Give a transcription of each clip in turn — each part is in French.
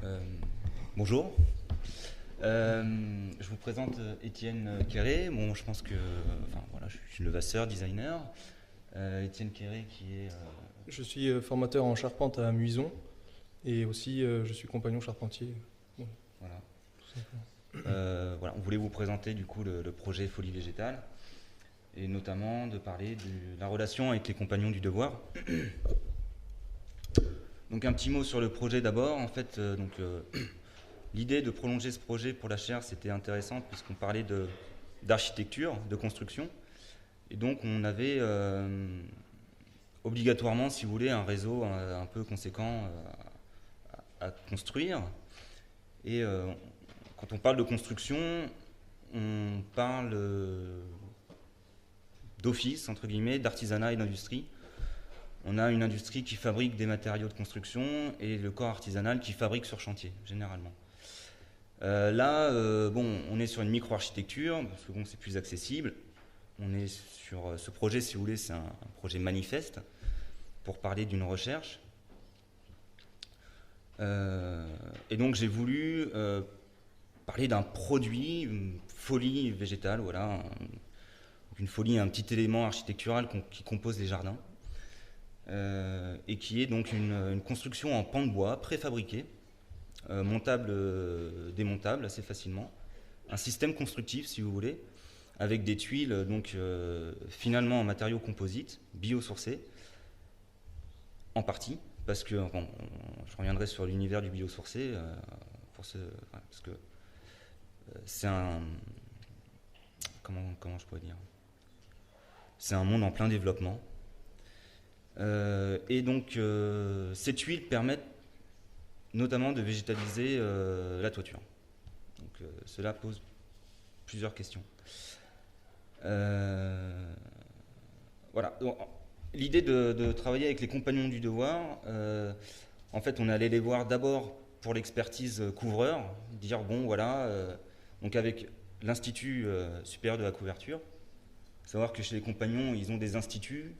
Euh, Bonjour. Je vous présente Étienne Quéré. Bon, je pense que, voilà, je suis levasseur, designer. Étienne Quéré qui est. Je suis formateur en charpente à Muison et aussi je suis compagnon charpentier. Bon, Voilà. tout simplement. Voilà, on voulait vous présenter du coup le projet Folie Végétale et notamment de parler de la relation avec les compagnons du devoir. Donc un petit mot sur le projet d'abord. En fait, l'idée de prolonger ce projet pour la chaire, c'était intéressant puisqu'on parlait d'architecture, de construction. Et donc on avait obligatoirement, si vous voulez, un réseau un peu conséquent à construire. Et quand on parle de construction, on parle d'office, entre guillemets, d'artisanat et d'industrie. On a une industrie qui fabrique des matériaux de construction et le corps artisanal qui fabrique sur chantier, généralement. On est sur une micro-architecture, parce que c'est plus accessible. On est sur ce projet, si vous voulez, c'est un projet manifeste pour parler d'une recherche. Et donc j'ai voulu parler d'un produit, une folie végétale, voilà. Une folie, un petit élément architectural qui compose les jardins. Et qui est donc une construction en pan de bois préfabriquée, montable, démontable assez facilement. Un système constructif, si vous voulez, avec des tuiles finalement en matériaux composites, biosourcés, en partie, parce que je reviendrai sur l'univers du biosourcé, parce que c'est un... Comment je pourrais dire ? C'est un monde en plein développement. Et donc ces tuiles permettent notamment de végétaliser la toiture. Donc cela pose plusieurs questions. Voilà. Donc, l'idée de travailler avec les compagnons du devoir, en fait on allait les voir d'abord pour l'expertise couvreur, dire bon voilà, donc avec l'Institut supérieur de la couverture, savoir que chez les compagnons ils ont des instituts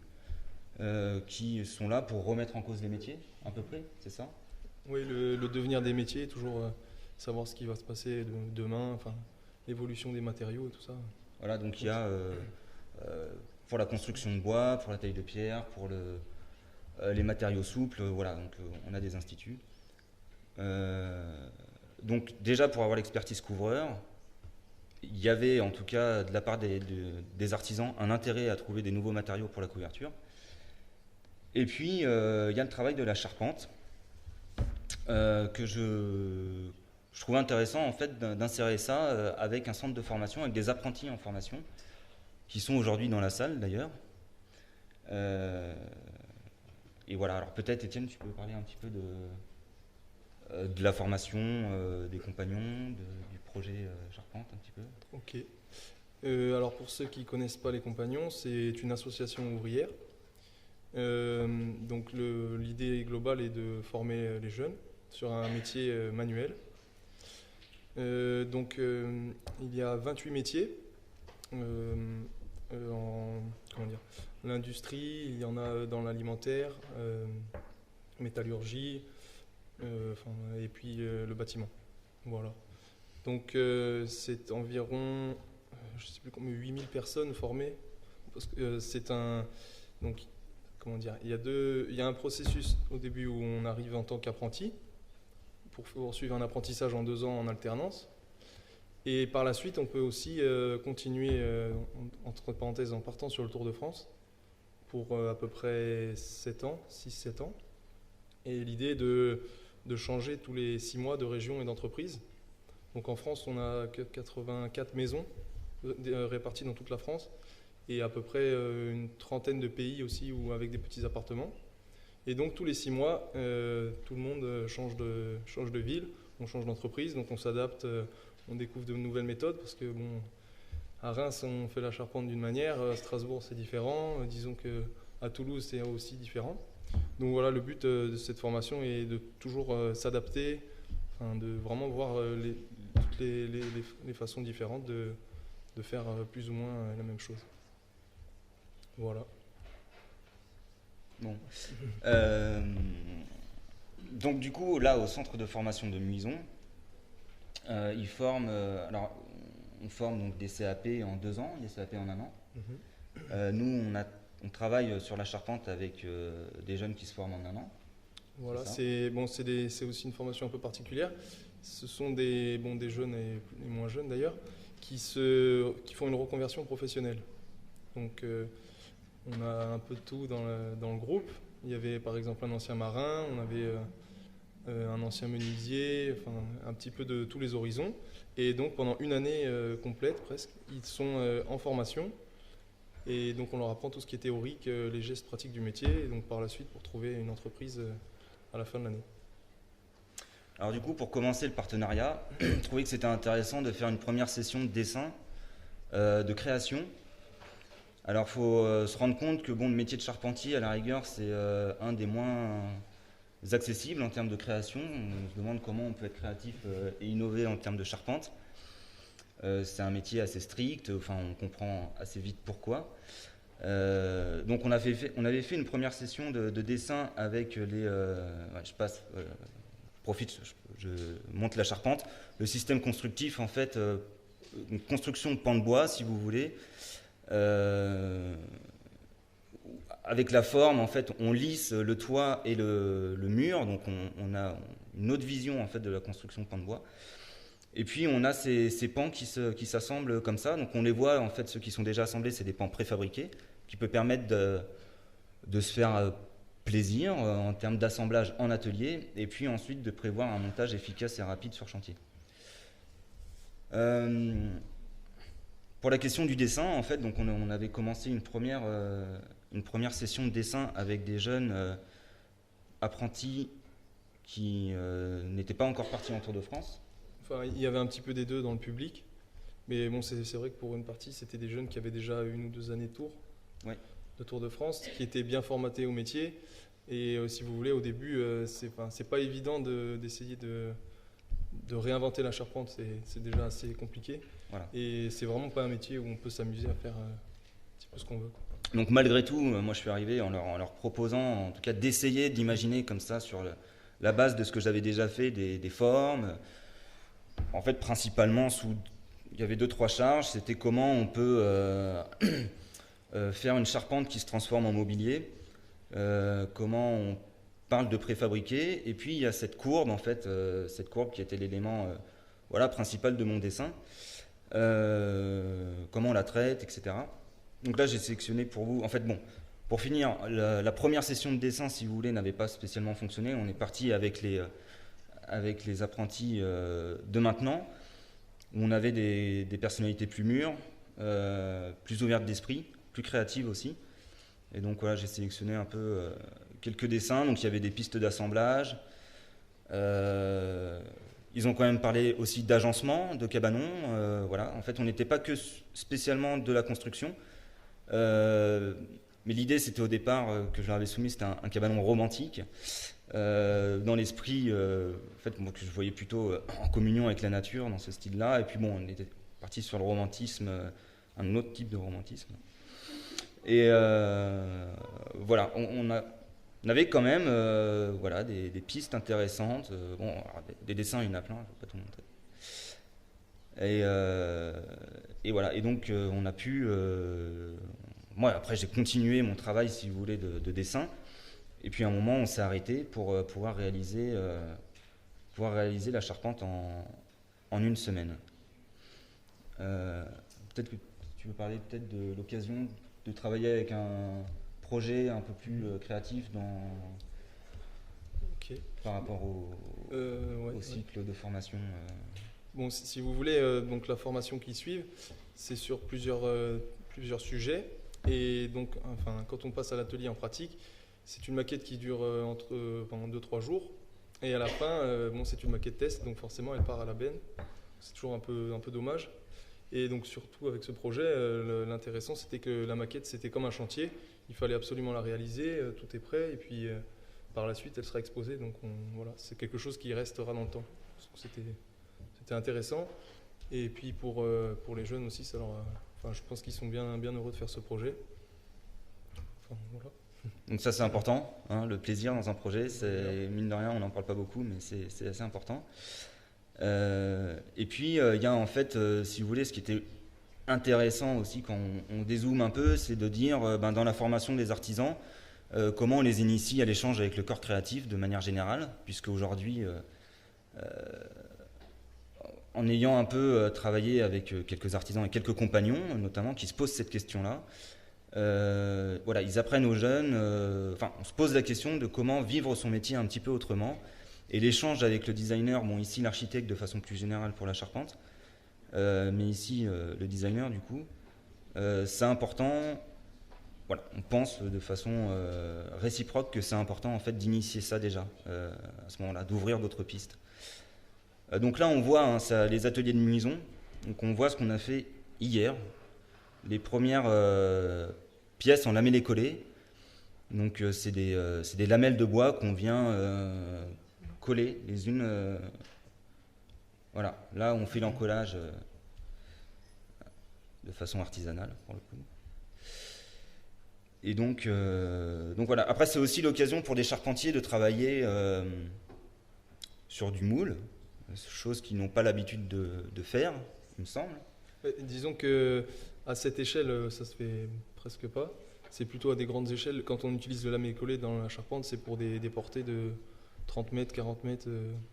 qui sont là pour remettre en cause les métiers, à peu près, c'est ça ? Oui, le devenir des métiers, toujours savoir ce qui va se passer demain, enfin, l'évolution des matériaux et tout ça. Voilà, donc il y a pour la construction de bois, pour la taille de pierre, pour les matériaux souples, voilà, donc on a des instituts. Donc déjà pour avoir l'expertise couvreur, il y avait en tout cas de la part des artisans un intérêt à trouver des nouveaux matériaux pour la couverture. Et puis il y a le travail de la charpente que je trouvais intéressant en fait d'insérer ça avec un centre de formation, avec des apprentis en formation qui sont aujourd'hui dans la salle d'ailleurs. Et voilà, alors peut-être Étienne, tu peux parler un petit peu de la formation des compagnons, du projet Charpente un petit peu. Ok. Alors pour ceux qui ne connaissent pas les compagnons, c'est une association ouvrière. Donc l'idée globale est de former les jeunes sur un métier manuel. Il y a 28 métiers l'industrie, il y en a dans l'alimentaire, métallurgie, et puis le bâtiment. Voilà. Donc c'est environ, je sais plus combien, 8000 personnes formées. Parce que c'est un... Donc, comment dire, il y a un processus au début où on arrive en tant qu'apprenti pour suivre un apprentissage en 2 ans en alternance. Et par la suite, on peut aussi continuer, entre parenthèses, en partant sur le Tour de France pour à peu près 7 ans, 6-7 ans. Et l'idée est de changer tous les 6 mois de région et d'entreprise. Donc en France, on a 84 maisons réparties dans toute la France et à peu près une trentaine de pays aussi avec des petits appartements. Et donc tous les 6 mois, tout le monde change de ville, on change d'entreprise, donc on s'adapte, on découvre de nouvelles méthodes parce que bon, à Reims on fait la charpente d'une manière, à Strasbourg c'est différent, disons qu'à Toulouse c'est aussi différent. Donc voilà, le but de cette formation est de toujours s'adapter, de vraiment voir toutes les façons différentes de faire plus ou moins la même chose. Voilà. Bon. Donc du coup, là, au centre de formation de Muison, ils forment, alors on forme donc des CAP en 2 ans, des CAP en 1 an. Nous, on travaille sur la charpente avec des jeunes qui se forment en 1 an. Voilà, c'est aussi une formation un peu particulière. Ce sont des jeunes et moins jeunes d'ailleurs qui font une reconversion professionnelle. Donc on a un peu de tout dans le groupe. Il y avait par exemple un ancien marin, on avait un ancien menuisier, enfin un petit peu de tous les horizons. Et donc pendant une année complète presque, ils sont en formation. Et donc on leur apprend tout ce qui est théorique, les gestes pratiques du métier, et donc par la suite pour trouver une entreprise à la fin de l'année. Alors du coup, pour commencer le partenariat, je trouvais que c'était intéressant de faire une première session de dessin, de création. Alors il faut se rendre compte que le métier de charpentier, à la rigueur, c'est un des moins accessibles en termes de création. On se demande comment on peut être créatif et innover en termes de charpente. C'est un métier assez strict, enfin on comprend assez vite pourquoi. Donc on avait fait une première session de dessin avec les... je monte la charpente. Le système constructif, en fait, une construction de pans de bois, si vous voulez. Avec la forme, en fait, on lisse le toit et le mur, donc on a une autre vision en fait de la construction de pans de bois. Et puis on a ces pans qui s'assemblent comme ça, donc on les voit en fait, ceux qui sont déjà assemblés, c'est des pans préfabriqués qui peut permettre de se faire plaisir en termes d'assemblage en atelier, et puis ensuite de prévoir un montage efficace et rapide sur chantier. Pour la question du dessin, en fait, donc on avait commencé une première session de dessin avec des jeunes apprentis qui n'étaient pas encore partis en Tour de France. Enfin, il y avait un petit peu des deux dans le public, mais bon, c'est vrai que pour une partie, c'était des jeunes qui avaient déjà 1 ou 2 années de Tour, ouais. de Tour de France, qui étaient bien formatés au métier. Et si vous voulez, au début, c'est pas évident d'essayer de réinventer la charpente, c'est déjà assez compliqué. Voilà. Et c'est vraiment pas un métier où on peut s'amuser à faire un petit peu ce qu'on veut. Donc malgré tout, moi je suis arrivé en leur proposant en tout cas d'essayer d'imaginer comme ça sur la base de ce que j'avais déjà fait, des formes. En fait principalement il y avait 2-3 charges, c'était comment on peut faire une charpente qui se transforme en mobilier, comment on parle de préfabriqué, et puis il y a cette courbe en fait, cette courbe qui était l'élément principal de mon dessin, comment on la traite, etc. Donc là j'ai sélectionné pour vous, en fait pour finir, la première session de dessin, si vous voulez, n'avait pas spécialement fonctionné. On est parti avec les apprentis de maintenant, où on avait des personnalités plus mûres, plus ouvertes d'esprit, plus créatives aussi. Et donc voilà, j'ai sélectionné un peu quelques dessins. Donc il y avait des pistes d'assemblage. Ils ont quand même parlé aussi d'agencement, de cabanon. Voilà. En fait, on n'était pas que spécialement de la construction. Mais l'idée, c'était au départ que je leur avais soumis, c'était un cabanon romantique. Dans l'esprit, en fait, moi, que je voyais plutôt en communion avec la nature, dans ce style-là. Et puis bon, on était parti sur le romantisme, un autre type de romantisme. Et voilà, on avait quand même des pistes intéressantes. Des dessins, il y en a plein, je ne vais pas tout montrer. Et voilà, et donc on a pu... moi, après, j'ai continué mon travail, si vous voulez, de dessin. Et puis à un moment, on s'est arrêté pour pouvoir réaliser la charpente en 1 semaine. Peut-être que tu veux parler peut-être de l'occasion de travailler avec un projet un peu plus créatif par rapport au cycle de formation. Bon, si vous voulez, donc la formation qui suit, c'est sur plusieurs sujets. Et donc, quand on passe à l'atelier en pratique, c'est une maquette qui dure pendant 2-3 jours. Et à la fin, c'est une maquette test, donc forcément, elle part à la benne. C'est toujours un peu dommage. Et donc, surtout avec ce projet, l'intéressant, c'était que la maquette, c'était comme un chantier. Il fallait absolument la réaliser, tout est prêt. Et puis, par la suite, elle sera exposée. Donc, voilà, c'est quelque chose qui restera dans le temps. C'était intéressant. Et puis, pour les jeunes aussi, je pense qu'ils sont bien heureux de faire ce projet. Enfin, voilà. Donc ça c'est important, hein, le plaisir dans un projet, c'est mine de rien, on n'en parle pas beaucoup, mais c'est assez important. Et puis il y a en fait, si vous voulez, ce qui était intéressant aussi quand on dézoome un peu, c'est de dire dans la formation des artisans, comment on les initie à l'échange avec le corps créatif de manière générale, puisque aujourd'hui, en ayant un peu travaillé avec quelques artisans et quelques compagnons, notamment, qui se posent cette question-là, voilà, ils apprennent aux jeunes, on se pose la question de comment vivre son métier un petit peu autrement. Et l'échange avec le designer, bon ici l'architecte de façon plus générale pour la charpente, mais ici le designer du coup, c'est important. Voilà, on pense de façon réciproque que c'est important en fait d'initier ça déjà à ce moment-là, d'ouvrir d'autres pistes. Donc là on voit les ateliers de Muison, donc on voit ce qu'on a fait hier, les premières pièces en lamellé-collé. Donc c'est des lamelles de bois qu'on vient coller les unes. Voilà, là on fait l'encollage de façon artisanale pour le coup. Et donc voilà. Après c'est aussi l'occasion pour des charpentiers de travailler sur du moule, chose qu'ils n'ont pas l'habitude de faire, il me semble. Disons que à cette échelle, ça se fait presque pas. C'est plutôt à des grandes échelles. Quand on utilise le lamellé-collé dans la charpente, c'est pour des portées de 30 mètres, 40 mètres.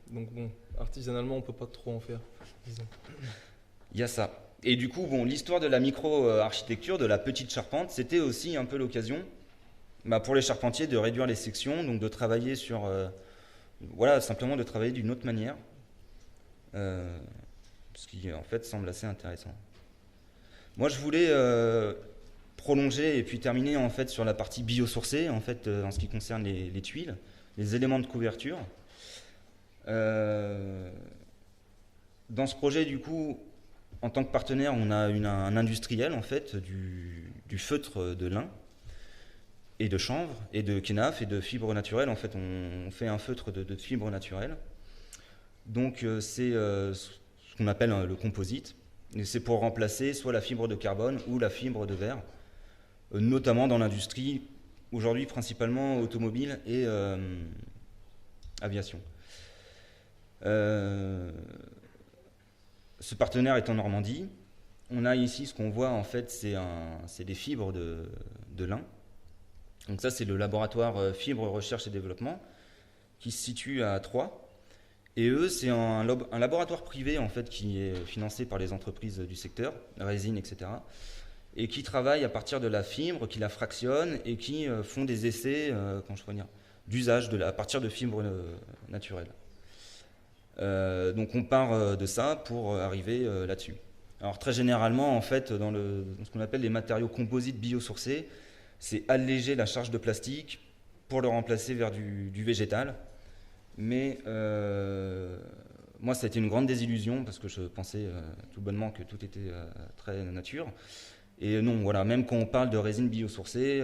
Donc bon, artisanalement, on peut pas trop en faire, disons. Il y a ça. Et du coup, bon, l'histoire de la micro-architecture, de la petite charpente, c'était aussi un peu l'occasion pour les charpentiers de réduire les sections, donc de travailler sur... voilà, simplement de travailler d'une autre manière. Ce qui en fait semble assez intéressant. Moi je voulais prolonger et puis terminer en fait sur la partie biosourcée en fait en ce qui concerne les tuiles, les éléments de couverture. Dans ce projet du coup, en tant que partenaire, on a un industriel en fait du feutre de lin et de chanvre et de kénaf et de fibres naturelles. En fait, on fait un feutre de fibres naturelles. Donc c'est ce qu'on appelle le composite. Et c'est pour remplacer soit la fibre de carbone ou la fibre de verre, notamment dans l'industrie, aujourd'hui principalement automobile et aviation. Ce partenaire est en Normandie. On a ici ce qu'on voit en fait, c'est des fibres de lin. Donc ça c'est le laboratoire Fibre Recherche et Développement qui se situe à Troyes. Et eux, c'est un laboratoire privé en fait qui est financé par les entreprises du secteur, résine, etc. Et qui travaille à partir de la fibre, qui la fractionne et qui font des essais, d'usage à partir de fibres naturelles. Donc on part de ça pour arriver là-dessus. Alors très généralement, en fait, dans ce qu'on appelle les matériaux composites biosourcés, c'est alléger la charge de plastique pour le remplacer vers du végétal. Mais moi, ça a été une grande désillusion parce que je pensais tout bonnement que tout était très nature. Et non, voilà, même quand on parle de résine biosourcée,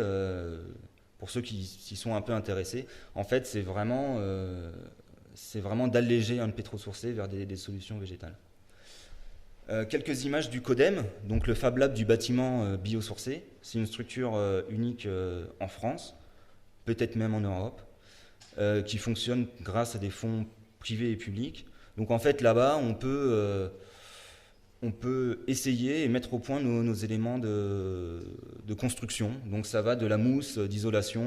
pour ceux qui s'y sont un peu intéressés, en fait, c'est vraiment d'alléger le pétrosourcé vers des solutions végétales. Quelques images du CODEM, donc le Fab Lab du bâtiment biosourcé. C'est une structure unique en France, peut-être même en Europe. Qui fonctionne grâce à des fonds privés et publics. Donc en fait là-bas, on peut essayer et mettre au point nos éléments de construction. Donc ça va de la mousse d'isolation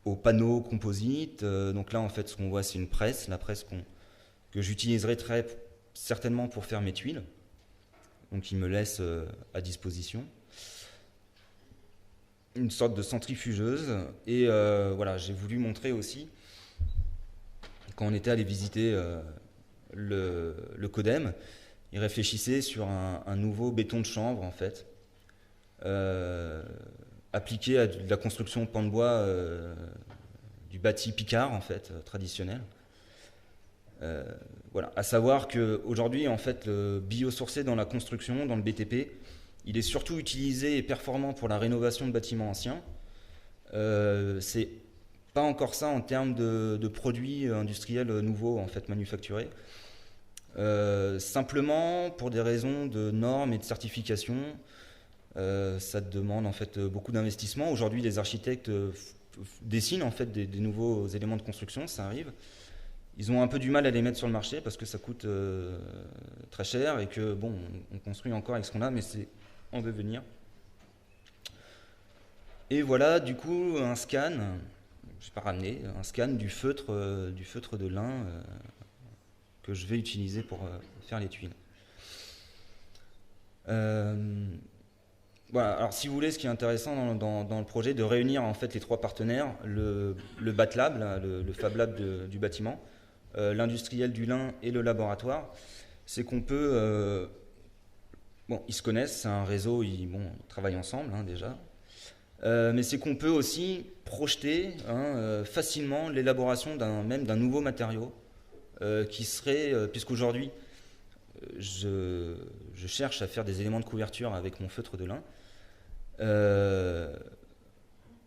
aux panneaux composites. Donc là en fait ce qu'on voit c'est une presse, la presse que j'utiliserai très certainement pour faire mes tuiles. Donc il me laisse à disposition. Une sorte de centrifugeuse et voilà, j'ai voulu montrer aussi quand on était allé visiter le CODEM, ils réfléchissaient sur un nouveau béton de chanvre en fait appliqué à de la construction pan de bois du bâti picard en fait traditionnel. Voilà, à savoir qu'aujourd'hui en fait le biosourcé dans la construction, dans le BTP, il est surtout utilisé et performant pour la rénovation de bâtiments anciens. C'est pas encore ça en termes de produits industriels nouveaux en fait manufacturés. Simplement pour des raisons de normes et de certification, Ça demande en fait beaucoup d'investissement. Aujourd'hui, les architectes dessinent en fait des nouveaux éléments de construction, ça arrive. Ils ont un peu du mal à les mettre sur le marché parce que ça coûte très cher et que bon, on construit encore avec ce qu'on a, mais c'est en devenir. Et voilà, du coup, un scan, je vais pas ramener, un scan du feutre de lin que je vais utiliser pour faire les tuiles. Voilà, alors si vous voulez, ce qui est intéressant dans le projet, de réunir en fait les trois partenaires, le BAT Lab, là, le Fab Lab du bâtiment, l'industriel du lin et le laboratoire, c'est qu'on peut... bon, ils se connaissent, c'est un réseau, ils travaillent ensemble hein, déjà, mais c'est qu'on peut aussi projeter facilement l'élaboration d'un nouveau matériau qui serait, puisqu'aujourd'hui je cherche à faire des éléments de couverture avec mon feutre de lin,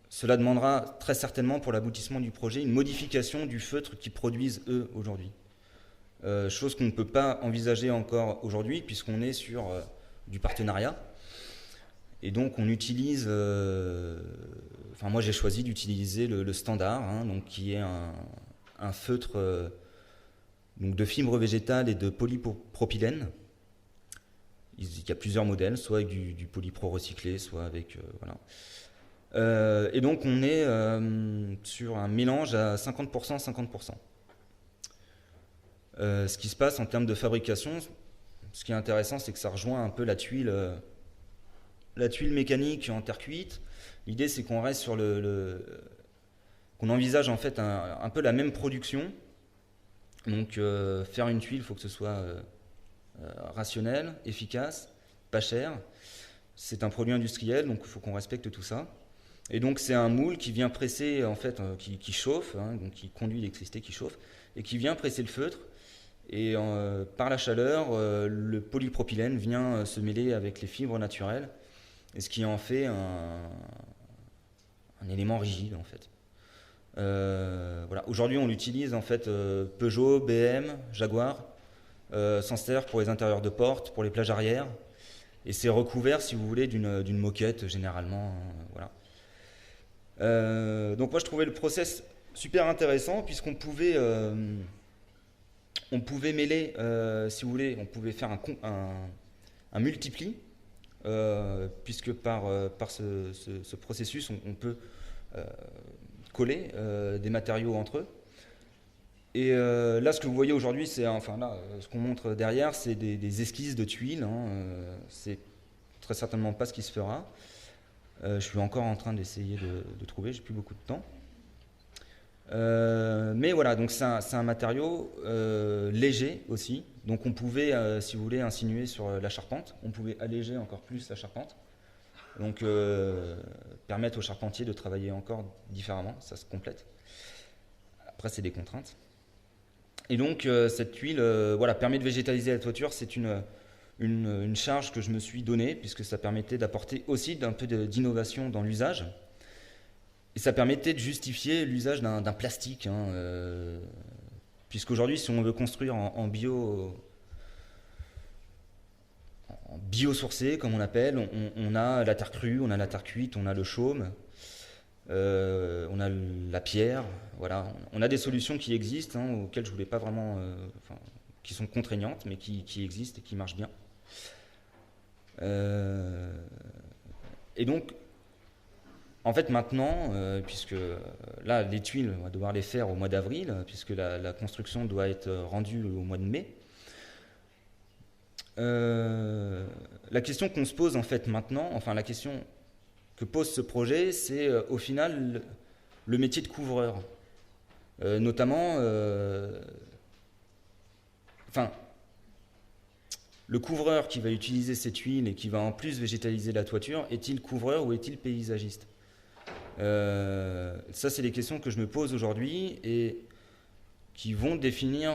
cela demandera très certainement pour l'aboutissement du projet une modification du feutre qu'ils produisent eux aujourd'hui. Chose qu'on ne peut pas envisager encore aujourd'hui puisqu'on est sur du partenariat. Et donc on utilise, enfin moi j'ai choisi d'utiliser le standard, hein, donc qui est un feutre donc de fibres végétales et de polypropylène. Il y a plusieurs modèles, soit avec du polypro recyclé, soit avec voilà. Et donc on est sur un mélange à 50%, 50%. Ce qui se passe en termes de fabrication, ce qui est intéressant, c'est que ça rejoint un peu la tuile mécanique en terre cuite. L'idée, c'est qu'on reste sur qu'on envisage en fait un peu la même production. Donc faire une tuile, il faut que ce soit rationnel, efficace, pas cher. C'est un produit industriel, donc il faut qu'on respecte tout ça. Et donc c'est un moule qui vient presser, en fait, qui chauffe, hein, donc qui conduit l'électricité, qui chauffe, et qui vient presser le feutre. Et par la chaleur, le polypropylène vient se mêler avec les fibres naturelles, et ce qui en fait un élément rigide, en fait. Voilà. Aujourd'hui, on l'utilise en fait Peugeot, BM, Jaguar, s'en sert pour les intérieurs de portes, pour les plages arrière, et c'est recouvert, si vous voulez, d'une moquette généralement. Voilà. Donc moi, je trouvais le process super intéressant puisqu'on pouvait mêler, si vous voulez, on pouvait faire un multipli, puisque par ce processus, on peut coller des matériaux entre eux. Et là, ce que vous voyez aujourd'hui, c'est, enfin là, ce qu'on montre derrière, c'est des esquisses de tuiles. Hein, c'est très certainement pas ce qui se fera. Je suis encore en train d'essayer de trouver, j'ai plus beaucoup de temps. Mais voilà, donc c'est un matériau léger aussi. Donc on pouvait, si vous voulez, insinuer sur la charpente. On pouvait alléger encore plus la charpente. Donc permettre aux charpentiers de travailler encore différemment, ça se complète. Après, c'est des contraintes. Et donc cette tuile voilà, permet de végétaliser la toiture. C'est une charge que je me suis donnée, puisque ça permettait d'apporter aussi un peu d'innovation dans l'usage. Et ça permettait de justifier l'usage d'un plastique. Hein, puisqu'aujourd'hui, si on veut construire en biosourcé, comme on appelle, on a la terre crue, on a la terre cuite, on a le chaume, on a la pierre. Voilà. On a des solutions qui existent, hein, auxquelles je ne voulais pas vraiment... qui sont contraignantes, mais qui existent et qui marchent bien. Et donc, en fait, maintenant, puisque là, les tuiles, on va devoir les faire au mois d'avril, puisque la construction doit être rendue au mois de mai. La question qu'on se pose en fait maintenant, enfin la question que pose ce projet, c'est au final le métier de couvreur. Notamment, enfin, le couvreur qui va utiliser ces tuiles et qui va en plus végétaliser la toiture, est-il couvreur ou est-il paysagiste ? Ça, c'est les questions que je me pose aujourd'hui et qui vont définir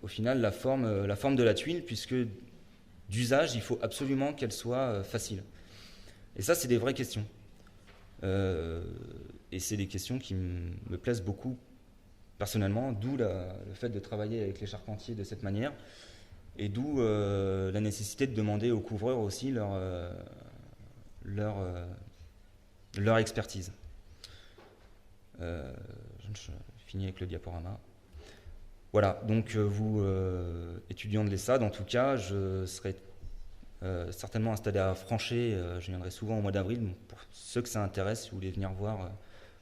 au final la forme de la tuile, puisque d'usage, il faut absolument qu'elle soit facile. Et ça, c'est des vraies questions. Et c'est des questions qui me plaisent beaucoup personnellement, d'où le fait de travailler avec les charpentiers de cette manière, et d'où la nécessité de demander aux couvreurs aussi leur expertise. Je finis avec le diaporama. Voilà, donc vous, étudiants de l'ESSAD, en tout cas, je serai certainement installé à Franché. Je viendrai souvent au mois d'avril. Pour ceux que ça intéresse, si vous voulez venir voir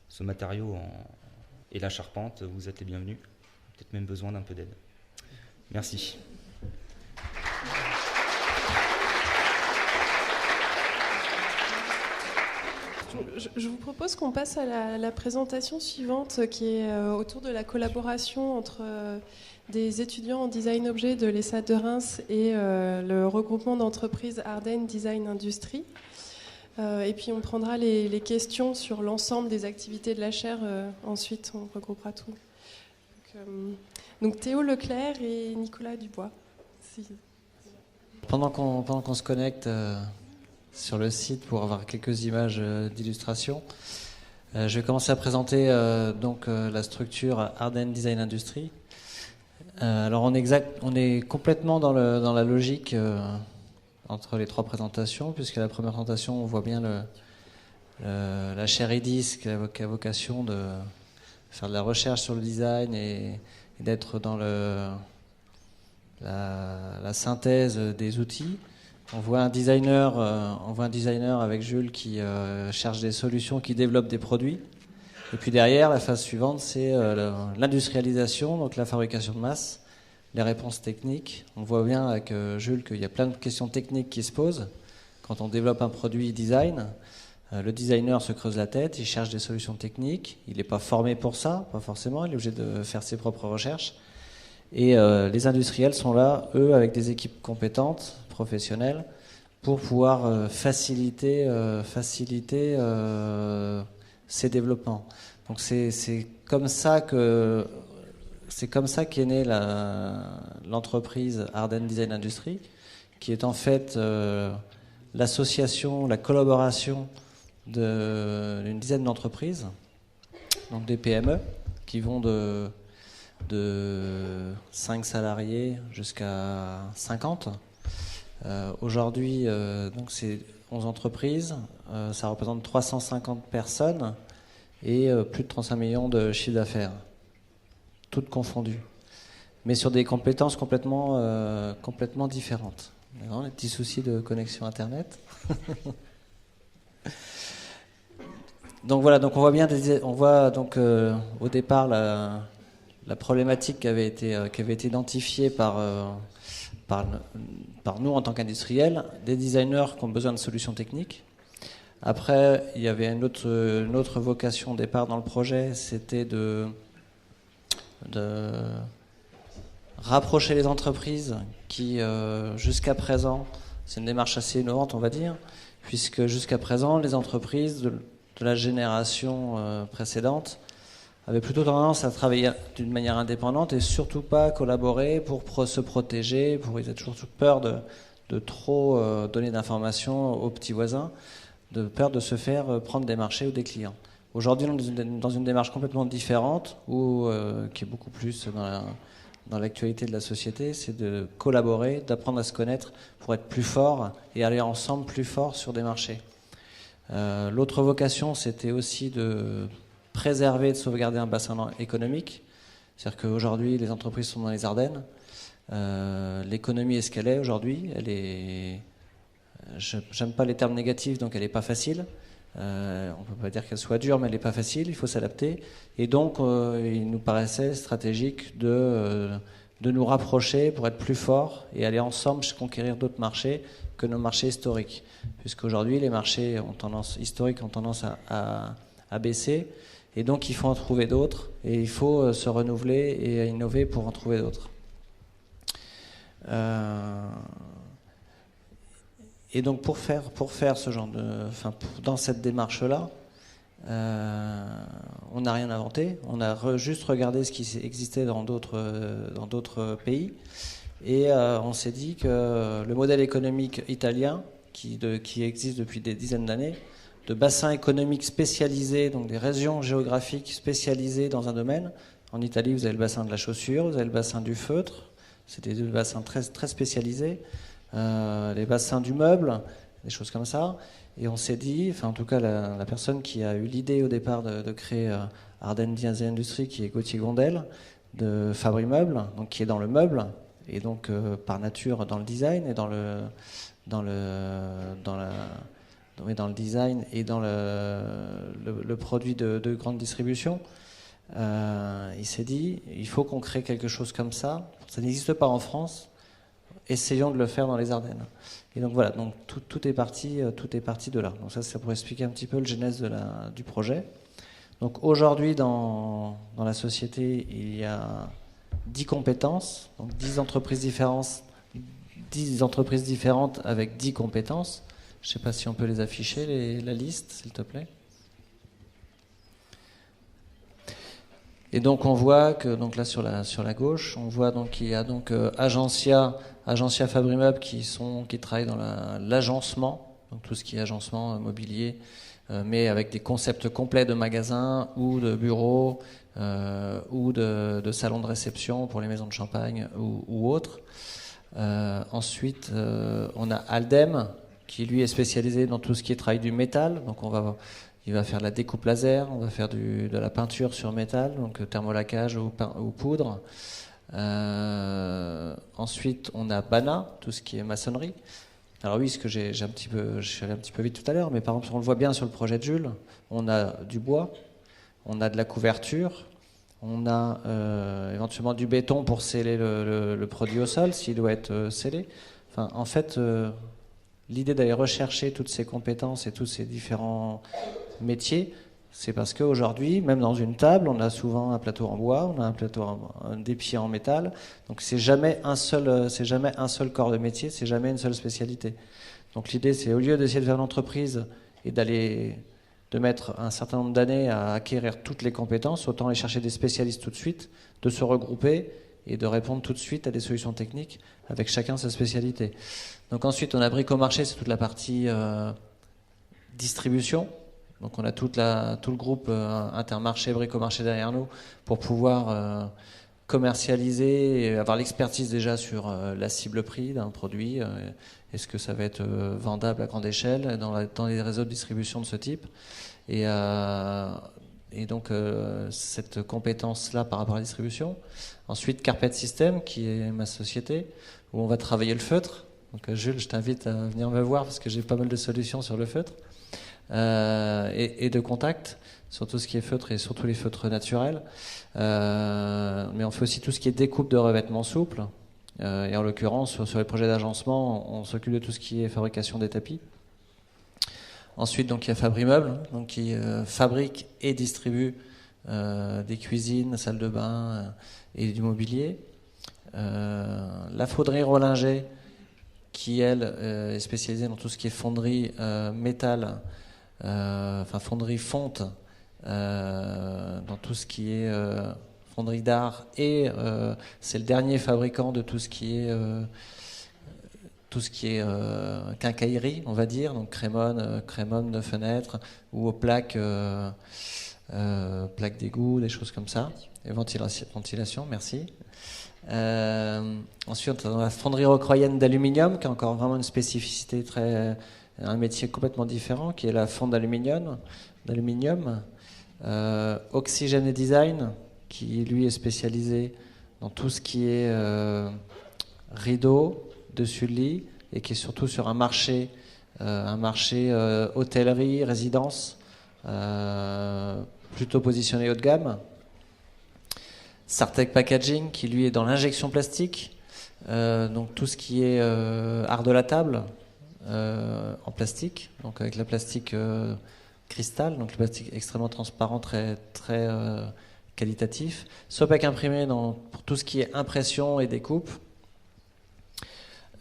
ce matériau et la charpente, vous êtes les bienvenus. Peut-être même besoin d'un peu d'aide. Merci. Je vous propose qu'on passe à la présentation suivante qui est autour de la collaboration entre des étudiants en design objet de l'ESSAD de Reims et le regroupement d'entreprises Ardennes Design Industrie. Et puis on prendra les questions sur l'ensemble des activités de la chaire. Ensuite, on regroupera tout. Donc Théo Leclerc et Nicolas Dubois. Pendant qu'on se connecte sur le site pour avoir quelques images d'illustration, je vais commencer à présenter la structure Ardennes Design Industrie. Alors on est complètement dans la logique entre les trois présentations, puisque la première présentation on voit bien la chaire IDIS qui a vocation de faire de la recherche sur le design et d'être dans la synthèse des outils. On voit un designer avec Jules qui cherche des solutions, qui développe des produits. Et puis derrière, la phase suivante, c'est l'industrialisation, donc la fabrication de masse, les réponses techniques. On voit bien avec Jules qu'il y a plein de questions techniques qui se posent. Quand on développe un produit design, le designer se creuse la tête, il cherche des solutions techniques. Il n'est pas formé pour ça, pas forcément, il est obligé de faire ses propres recherches. Et les industriels sont là, eux, avec des équipes compétentes, professionnelles, pour pouvoir faciliter ces développements. Donc c'est comme ça qu'est née l'entreprise Ardennes Design Industrie, qui est en fait l'association, la collaboration d'une dizaine d'entreprises, donc des PME, qui vont de 5 salariés jusqu'à 50. Aujourd'hui, donc c'est 11 entreprises, ça représente 350 personnes et plus de 35 millions de chiffre d'affaires, toutes confondues, mais sur des compétences complètement différentes. Non, les petits soucis de connexion Internet. Donc voilà, donc on voit donc au départ la problématique qui avait été identifiée par nous en tant qu'industriels, des designers qui ont besoin de solutions techniques. Après, il y avait une autre vocation au départ dans le projet, c'était de rapprocher les entreprises qui, jusqu'à présent, c'est une démarche assez innovante, on va dire, puisque jusqu'à présent, les entreprises de la génération précédente avaient plutôt tendance à travailler d'une manière indépendante et surtout pas collaborer pour se protéger, ils avaient toujours peur de trop donner d'informations aux petits voisins, de peur de se faire prendre des marchés ou des clients. Aujourd'hui, on est dans une démarche complètement différente, qui est beaucoup plus dans l'actualité de la société, c'est de collaborer, d'apprendre à se connaître pour être plus fort et aller ensemble plus fort sur des marchés. L'autre vocation, c'était aussi de préserver, de sauvegarder un bassin économique. C'est-à-dire qu'aujourd'hui, les entreprises sont dans les Ardennes. L'économie est ce qu'elle est aujourd'hui. J'aime pas les termes négatifs, donc elle n'est pas facile. On ne peut pas dire qu'elle soit dure, mais elle n'est pas facile, il faut s'adapter. Et donc, il nous paraissait stratégique de nous rapprocher pour être plus forts et aller ensemble conquérir d'autres marchés que nos marchés historiques. Puisqu'aujourd'hui, les marchés historiques ont tendance à baisser. Et donc, il faut en trouver d'autres. Et il faut se renouveler et innover pour en trouver d'autres. Et donc pour faire ce genre dans cette démarche-là, on n'a rien inventé. On a juste regardé ce qui existait dans d'autres pays, et on s'est dit que le modèle économique italien, qui existe depuis des dizaines d'années, de bassins économiques spécialisés, donc des régions géographiques spécialisées dans un domaine. En Italie, vous avez le bassin de la chaussure, vous avez le bassin du feutre. C'est des bassins très très spécialisés. Les bassins du meuble, des choses comme ça. Et on s'est dit, enfin en tout cas la personne qui a eu l'idée au départ de créer Ardennes Design Industries, qui est Gauthier Gondel, de Fabri Meubles, donc qui est dans le meuble, et donc par nature dans le design, et dans le design et dans le produit de grande distribution. Il s'est dit, il faut qu'on crée quelque chose comme ça. Ça n'existe pas en France. Essayons de le faire dans les Ardennes. Et donc voilà, donc tout est parti de là. Donc ça pourrait expliquer un petit peu le genèse du projet. Donc aujourd'hui, dans la société, il y a 10 compétences, donc 10 entreprises différentes avec 10 compétences. Je ne sais pas si on peut les afficher, la liste, s'il te plaît. Et donc on voit que donc là sur la gauche, on voit donc qu'il y a donc Agencia Fabri Meubles qui travaillent dans l'agencement, donc tout ce qui est agencement mobilier, mais avec des concepts complets de magasins ou de bureaux ou de salons de réception pour les maisons de champagne ou autres. Ensuite, on a Aldem qui lui est spécialisé dans tout ce qui est travail du métal, donc il va faire de la découpe laser, on va faire de la peinture sur métal, donc thermolacage ou poudre. Ensuite, on a Bana, tout ce qui est maçonnerie. Alors oui, ce que je suis allé un petit peu vite tout à l'heure, mais par exemple, on le voit bien sur le projet de Jules, on a du bois, on a de la couverture, on a éventuellement du béton pour sceller le produit au sol, s'il doit être scellé. Enfin, en fait, l'idée d'aller rechercher toutes ces compétences et tous ces différents métiers, c'est parce qu'aujourd'hui, même dans une table, on a souvent un plateau en bois, on a des pieds en métal. Donc c'est jamais un seul corps de métier, c'est jamais une seule spécialité. Donc l'idée, c'est au lieu d'essayer de faire une entreprise et de mettre un certain nombre d'années à acquérir toutes les compétences, autant aller chercher des spécialistes tout de suite, de se regrouper et de répondre tout de suite à des solutions techniques avec chacun sa spécialité. Donc ensuite, on a Bricomarché, c'est toute la partie distribution. Donc on a tout le groupe Intermarché, Bricomarché derrière nous pour pouvoir commercialiser et avoir l'expertise déjà sur la cible prix d'un produit. Est-ce que ça va être vendable à grande échelle dans les réseaux de distribution de ce type ? Et donc cette compétence-là par rapport à la distribution. Ensuite, Carpet System, qui est ma société, où on va travailler le feutre. Donc Jules, je t'invite à venir me voir parce que j'ai pas mal de solutions sur le feutre. Et de contact sur tout ce qui est feutre et surtout les feutres naturels. Mais on fait aussi tout ce qui est découpe de revêtements souples. Et en l'occurrence, sur les projets d'agencement, on s'occupe de tout ce qui est fabrication des tapis. Ensuite, donc, il y a Fabri Meubles, donc, qui fabrique et distribue des cuisines, salles de bain et du mobilier. La fonderie Rollinger, qui, elle, est spécialisée dans tout ce qui est fonderie métal, fonderie fonte, dans tout ce qui est fonderie d'art, et c'est le dernier fabricant de tout ce qui est quincaillerie, on va dire, donc crémone de fenêtres ou aux plaques d'égout, des choses comme ça, et ventilation, merci. Ensuite, on a la fonderie rocroyenne d'aluminium, qui a encore vraiment une spécificité un métier complètement différent, qui est la fonte d'aluminium. Oxygène et Design, qui lui est spécialisé dans tout ce qui est rideau, dessus de lit, et qui est surtout sur un marché hôtellerie, résidence, plutôt positionné haut de gamme. Sartec Packaging, qui lui est dans l'injection plastique, donc tout ce qui est art de la table en plastique, donc avec la plastique cristal, donc le plastique extrêmement transparent, très très qualitatif. Sopec Imprimé pour tout ce qui est impression et découpe.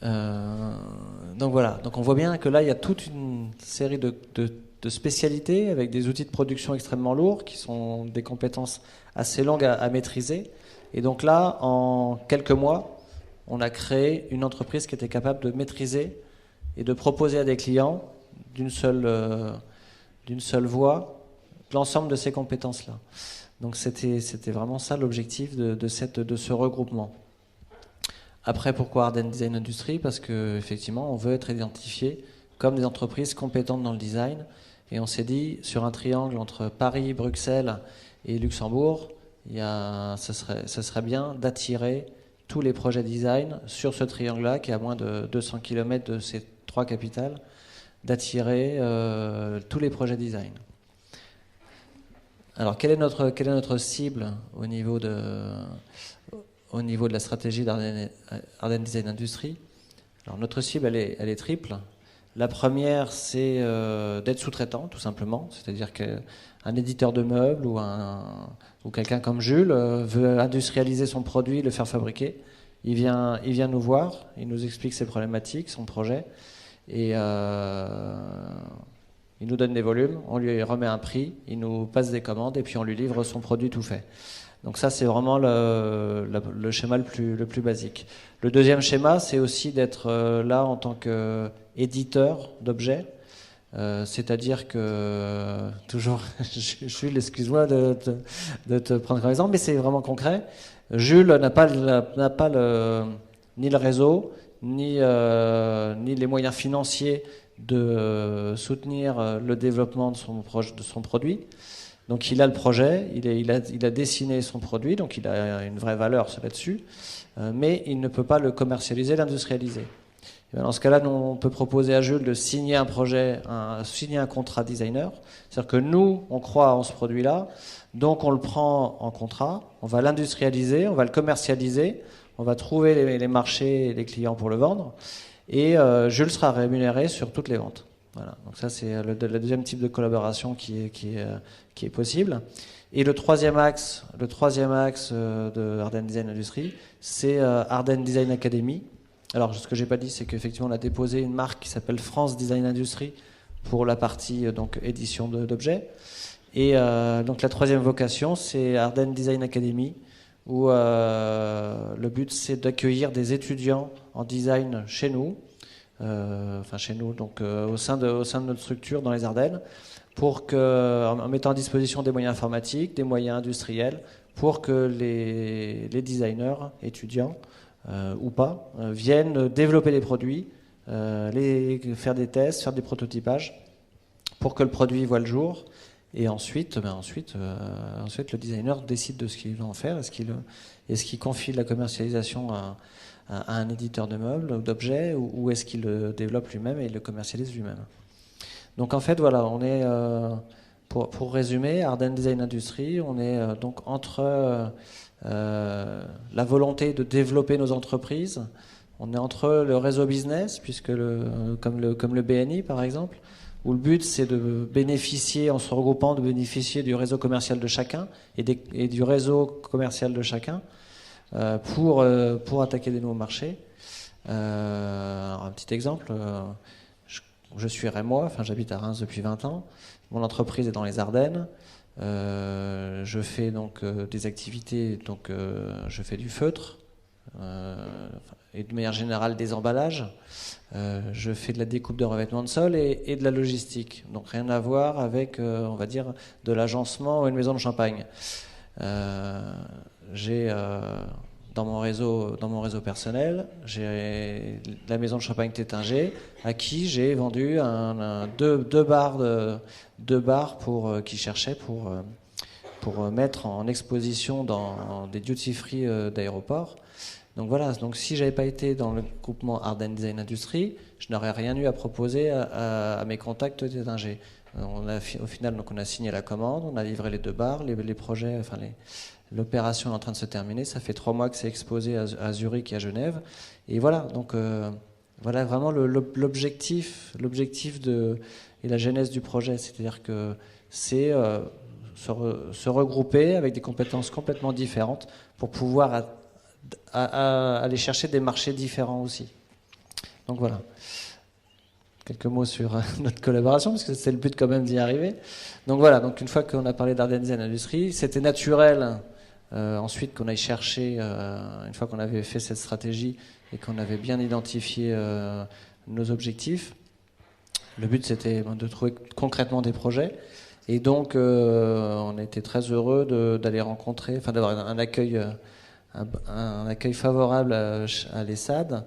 Donc voilà, donc on voit bien que là il y a toute une série de spécialités avec des outils de production extrêmement lourds qui sont des compétences assez longues à maîtriser. Et donc là, en quelques mois, on a créé une entreprise qui était capable de maîtriser et de proposer à des clients d'une seule voix l'ensemble de ces compétences-là. Donc c'était vraiment ça l'objectif de ce regroupement. Après, pourquoi Ardennes Design Industries ? Parce qu'effectivement, on veut être identifié comme des entreprises compétentes dans le design. Et on s'est dit, sur un triangle entre Paris, Bruxelles et Luxembourg, ce serait bien d'attirer tous les projets design sur ce triangle-là, qui est à moins de 200 km de ces 3 capitales, d'attirer tous les projets design. Alors, quelle est notre cible au niveau de la stratégie d'Ardennes Design Industrie? Alors, notre cible, elle est triple. La première, c'est d'être sous-traitant, tout simplement. C'est-à-dire qu'un éditeur de meubles ou quelqu'un comme Jules veut industrialiser son produit, le faire fabriquer. Il vient nous voir, il nous explique ses problématiques, son projet, et il nous donne des volumes, on lui remet un prix, il nous passe des commandes, et puis on lui livre son produit tout fait. Donc ça, c'est vraiment le schéma le plus basique. Le deuxième schéma, c'est aussi d'être là en tant qu'éditeur d'objets. C'est-à-dire que, toujours, Jules, excuse-moi de te prendre comme exemple, mais c'est vraiment concret. Jules n'a pas ni le réseau, ni les moyens financiers de soutenir le développement de son produit. Donc il a le projet, il a dessiné son produit, donc il a une vraie valeur là-dessus, mais il ne peut pas le commercialiser, l'industrialiser. Dans ce cas-là, nous, on peut proposer à Jules de signer un projet, signer un contrat designer. C'est-à-dire que nous, on croit en ce produit-là, donc on le prend en contrat, on va l'industrialiser, on va le commercialiser, on va trouver les marchés et les clients pour le vendre, et Jules sera rémunéré sur toutes les ventes. Voilà. Donc ça, c'est le deuxième type de collaboration qui est possible. Et le troisième axe de Ardennes Design Industrie, c'est Ardennes Design Academy. Alors, ce que j'ai pas dit, c'est qu'effectivement, on a déposé une marque qui s'appelle France Design Industry pour la partie donc édition d'objets. Et donc la troisième vocation, c'est Ardennes Design Academy, où le but, c'est d'accueillir des étudiants en design chez nous, donc au sein de notre structure dans les Ardennes, en mettant à disposition des moyens informatiques, des moyens industriels, pour que les designers étudiants ou pas viennent développer les produits, faire des tests, faire des prototypages, pour que le produit voit le jour. Et ensuite, le designer décide de ce qu'il va en faire. Est-ce qu'il confie la commercialisation à un éditeur de meubles ou d'objets, ou est-ce qu'il le développe lui-même et le commercialise lui-même? Donc en fait, voilà, on est, pour résumer, Ardennes Design Industry, on est donc entre la volonté de développer nos entreprises, on est entre le réseau business, puisque comme le BNI par exemple, où le but c'est de bénéficier, en se regroupant, de bénéficier du réseau commercial de chacun et du réseau commercial de chacun pour attaquer des nouveaux marchés. Alors, un petit exemple, je suis rémois, j'habite à Reims depuis 20 ans, mon entreprise est dans les Ardennes. Je fais donc des activités, je fais du feutre et de manière générale des emballages. Je fais de la découpe de revêtements de sol et de la logistique. Donc rien à voir avec, on va dire, de l'agencement ou une maison de champagne. J'ai dans mon réseau personnel, j'ai la maison de champagne Tétinger, à qui j'ai vendu deux bars qui cherchaient pour mettre en exposition dans des duty-free d'aéroport. Donc voilà, donc si j'avais pas été dans le groupement Ardennes Design Industry, je n'aurais rien eu à proposer à mes contacts Tétinger. Au final, donc on a signé la commande, on a livré les 2 bars, les projets, l'opération est en train de se terminer. Ça fait 3 mois que c'est exposé à Zurich et à Genève. Et voilà, donc voilà vraiment l'objectif et la genèse du projet. C'est-à-dire que c'est se regrouper avec des compétences complètement différentes pour pouvoir aller chercher des marchés différents aussi. Donc voilà. Quelques mots sur notre collaboration, parce que c'est le but quand même d'y arriver. Donc voilà, donc une fois qu'on a parlé d'Ardennes Design Industry, c'était naturel ensuite qu'on aille chercher, une fois qu'on avait fait cette stratégie et qu'on avait bien identifié nos objectifs, le but c'était de trouver concrètement des projets. Et donc on était très heureux d'aller rencontrer, d'avoir un accueil favorable à l'ESSAD,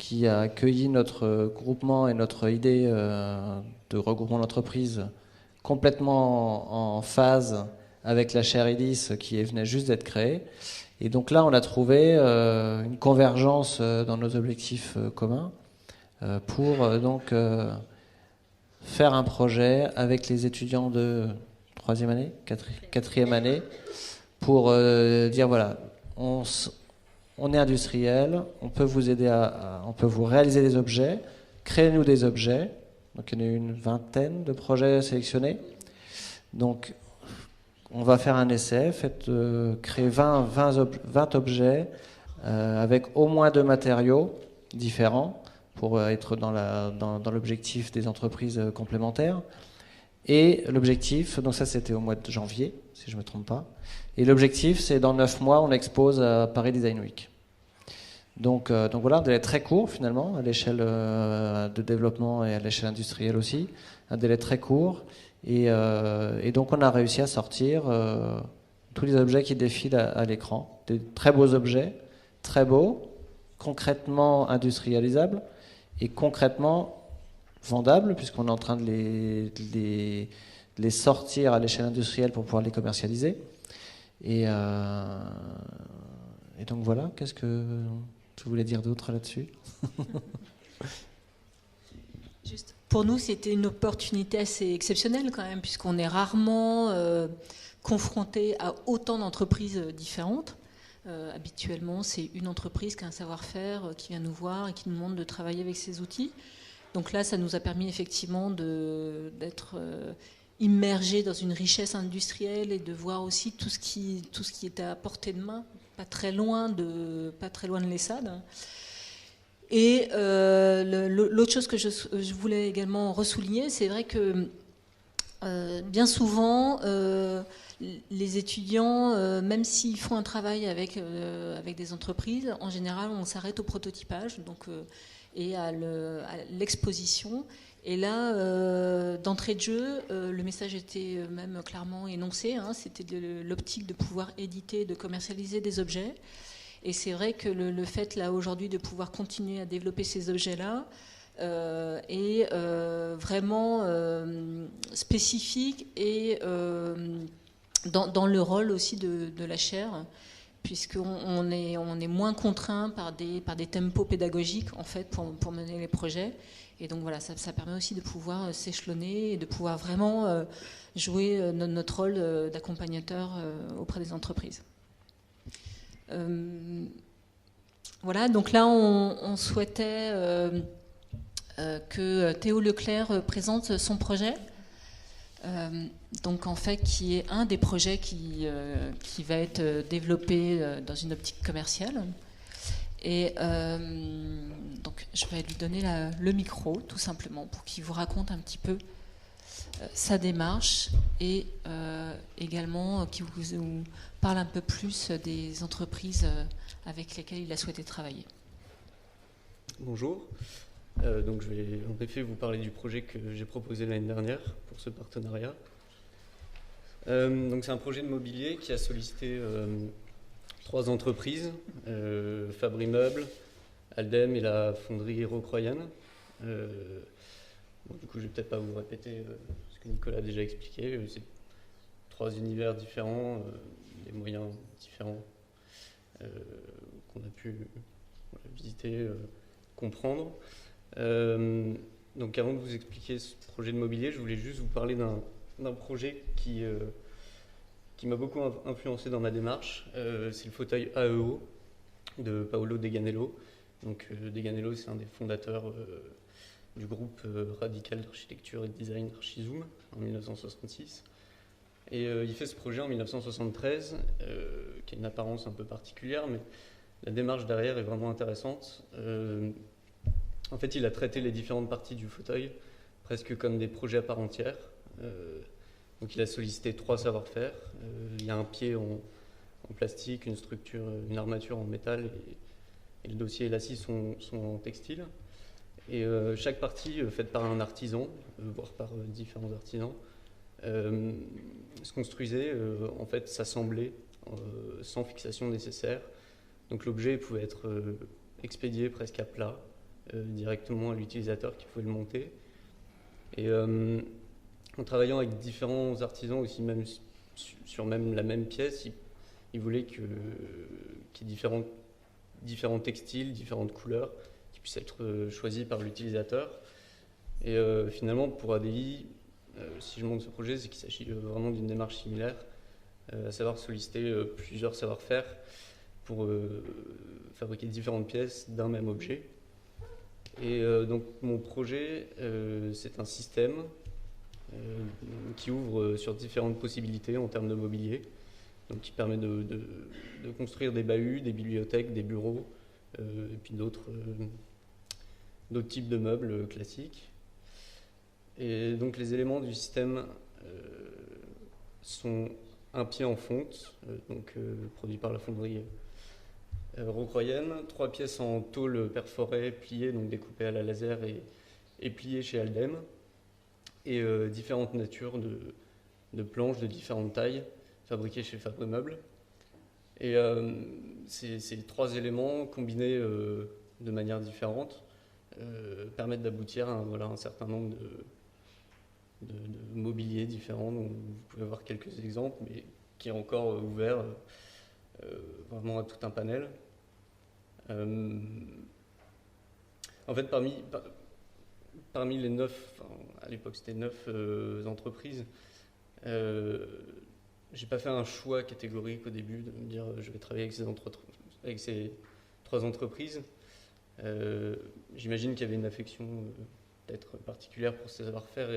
qui a accueilli notre groupement et notre idée de regroupement d'entreprise complètement en phase avec la chaire IDIS qui venait juste d'être créée. Et donc là, on a trouvé une convergence dans nos objectifs communs pour donc faire un projet avec les étudiants de 3e année, 4e année, pour dire voilà, on est industriel, on peut vous aider on peut vous réaliser des objets, créez-nous des objets. Donc il y en a eu une vingtaine de projets sélectionnés. Donc on va faire un essai, créer 20 objets avec au moins 2 matériaux différents pour être dans l'objectif des entreprises complémentaires. Et l'objectif, donc ça c'était au mois de janvier, si je ne me trompe pas. Et l'objectif, c'est dans 9 mois, on expose à Paris Design Week. Donc voilà, un délai très court finalement, à l'échelle de développement et à l'échelle industrielle aussi. Un délai très court. Et donc on a réussi à sortir tous les objets qui défilent à l'écran. Des très beaux objets, très beaux, concrètement industrialisables et concrètement vendables, puisqu'on est en train de les sortir à l'échelle industrielle pour pouvoir les commercialiser. Et donc voilà, qu'est-ce que tu voulais dire d'autre là-dessus? Juste, pour nous, c'était une opportunité assez exceptionnelle quand même, puisqu'on est rarement confronté à autant d'entreprises différentes. Habituellement, c'est une entreprise qui a un savoir-faire, qui vient nous voir et qui nous demande de travailler avec ces outils. Donc là, ça nous a permis effectivement d'être immergés dans une richesse industrielle et de voir aussi tout ce qui était à portée de main, pas très loin de l'ESSAD. Et l'autre chose que je voulais également ressouligner, c'est vrai que bien souvent, les étudiants, même s'ils font un travail avec des entreprises, en général, on s'arrête au prototypage et à l'exposition. Et là, d'entrée de jeu, le message était même clairement énoncé. C'était l'optique de pouvoir éditer, de commercialiser des objets. Et c'est vrai que le fait, là, aujourd'hui, de pouvoir continuer à développer ces objets-là est vraiment spécifique et dans le rôle aussi de la chaire, puisqu'on est moins contraint par des tempos pédagogiques, en fait, pour mener les projets. Et donc voilà, ça permet aussi de pouvoir s'échelonner et de pouvoir vraiment jouer notre rôle d'accompagnateur auprès des entreprises. Voilà, donc là on souhaitait que Théo Leclerc présente son projet, donc en fait qui est un des projets qui va être développé dans une optique commerciale. Et donc je vais lui donner le micro tout simplement pour qu'il vous raconte un petit peu sa démarche et également qu'il vous parle un peu plus des entreprises avec lesquelles il a souhaité travailler. Bonjour, donc je vais en effet vous parler du projet que j'ai proposé l'année dernière pour ce partenariat. Donc c'est un projet de mobilier qui a sollicité 3 entreprises, Fabri Meubles, Aldem et la fonderie Rocroyenne. Du coup je ne vais peut-être pas vous répéter ce que Nicolas a déjà expliqué, c'est 3 univers différents, des moyens différents qu'on a pu visiter, comprendre. Donc avant de vous expliquer ce projet de mobilier, je voulais juste vous parler d'un projet qui m'a beaucoup influencé dans ma démarche. C'est le fauteuil AEO de Paolo Deganello. Donc Deganello, c'est un des fondateurs du groupe radical d'architecture et de design Archizoom en 1966. Et il fait ce projet en 1973, qui a une apparence un peu particulière, mais la démarche derrière est vraiment intéressante. En fait, il a traité les différentes parties du fauteuil presque comme des projets à part entière. Donc il a sollicité 3 savoir-faire. Il y a un pied en plastique, une structure, une armature en métal, et le dossier et l'assise sont en textile. Et chaque partie faite par un artisan, voire par différents artisans, se construisait, en fait, s'assemblait sans fixation nécessaire. Donc l'objet pouvait être expédié presque à plat, directement à l'utilisateur qui pouvait le monter. Et en travaillant avec différents artisans aussi, même sur même la même pièce, ils voulaient qu'il y ait différents textiles, différentes couleurs qui puissent être choisis par l'utilisateur. Et finalement, pour ADI, si je monte ce projet, c'est qu'il s'agit vraiment d'une démarche similaire, à savoir solliciter plusieurs savoir-faire pour fabriquer différentes pièces d'un même objet. Et donc mon projet, c'est un système qui ouvre sur différentes possibilités en termes de mobilier, donc qui permet de construire des bahuts, des bibliothèques, des bureaux, et puis d'autres types de meubles classiques. Et donc les éléments du système sont un pied en fonte, produit par la fonderie Rocroyenne, 3 pièces en tôle perforée, pliée, donc découpées à la laser et pliées chez Aldem, et différentes natures de planches de différentes tailles, fabriquées chez Fabre Meubles. Et ces 3 éléments combinés de manière différente permettent d'aboutir à un certain nombre de mobilier différents, dont vous pouvez voir quelques exemples, mais qui est encore ouvert vraiment à tout un panel. En fait, parmi les 9, à l'époque c'était 9 entreprises, j'ai pas fait un choix catégorique au début de me dire je vais travailler avec ces 3 entreprises. J'imagine qu'il y avait une affection peut-être particulière pour ces savoir-faire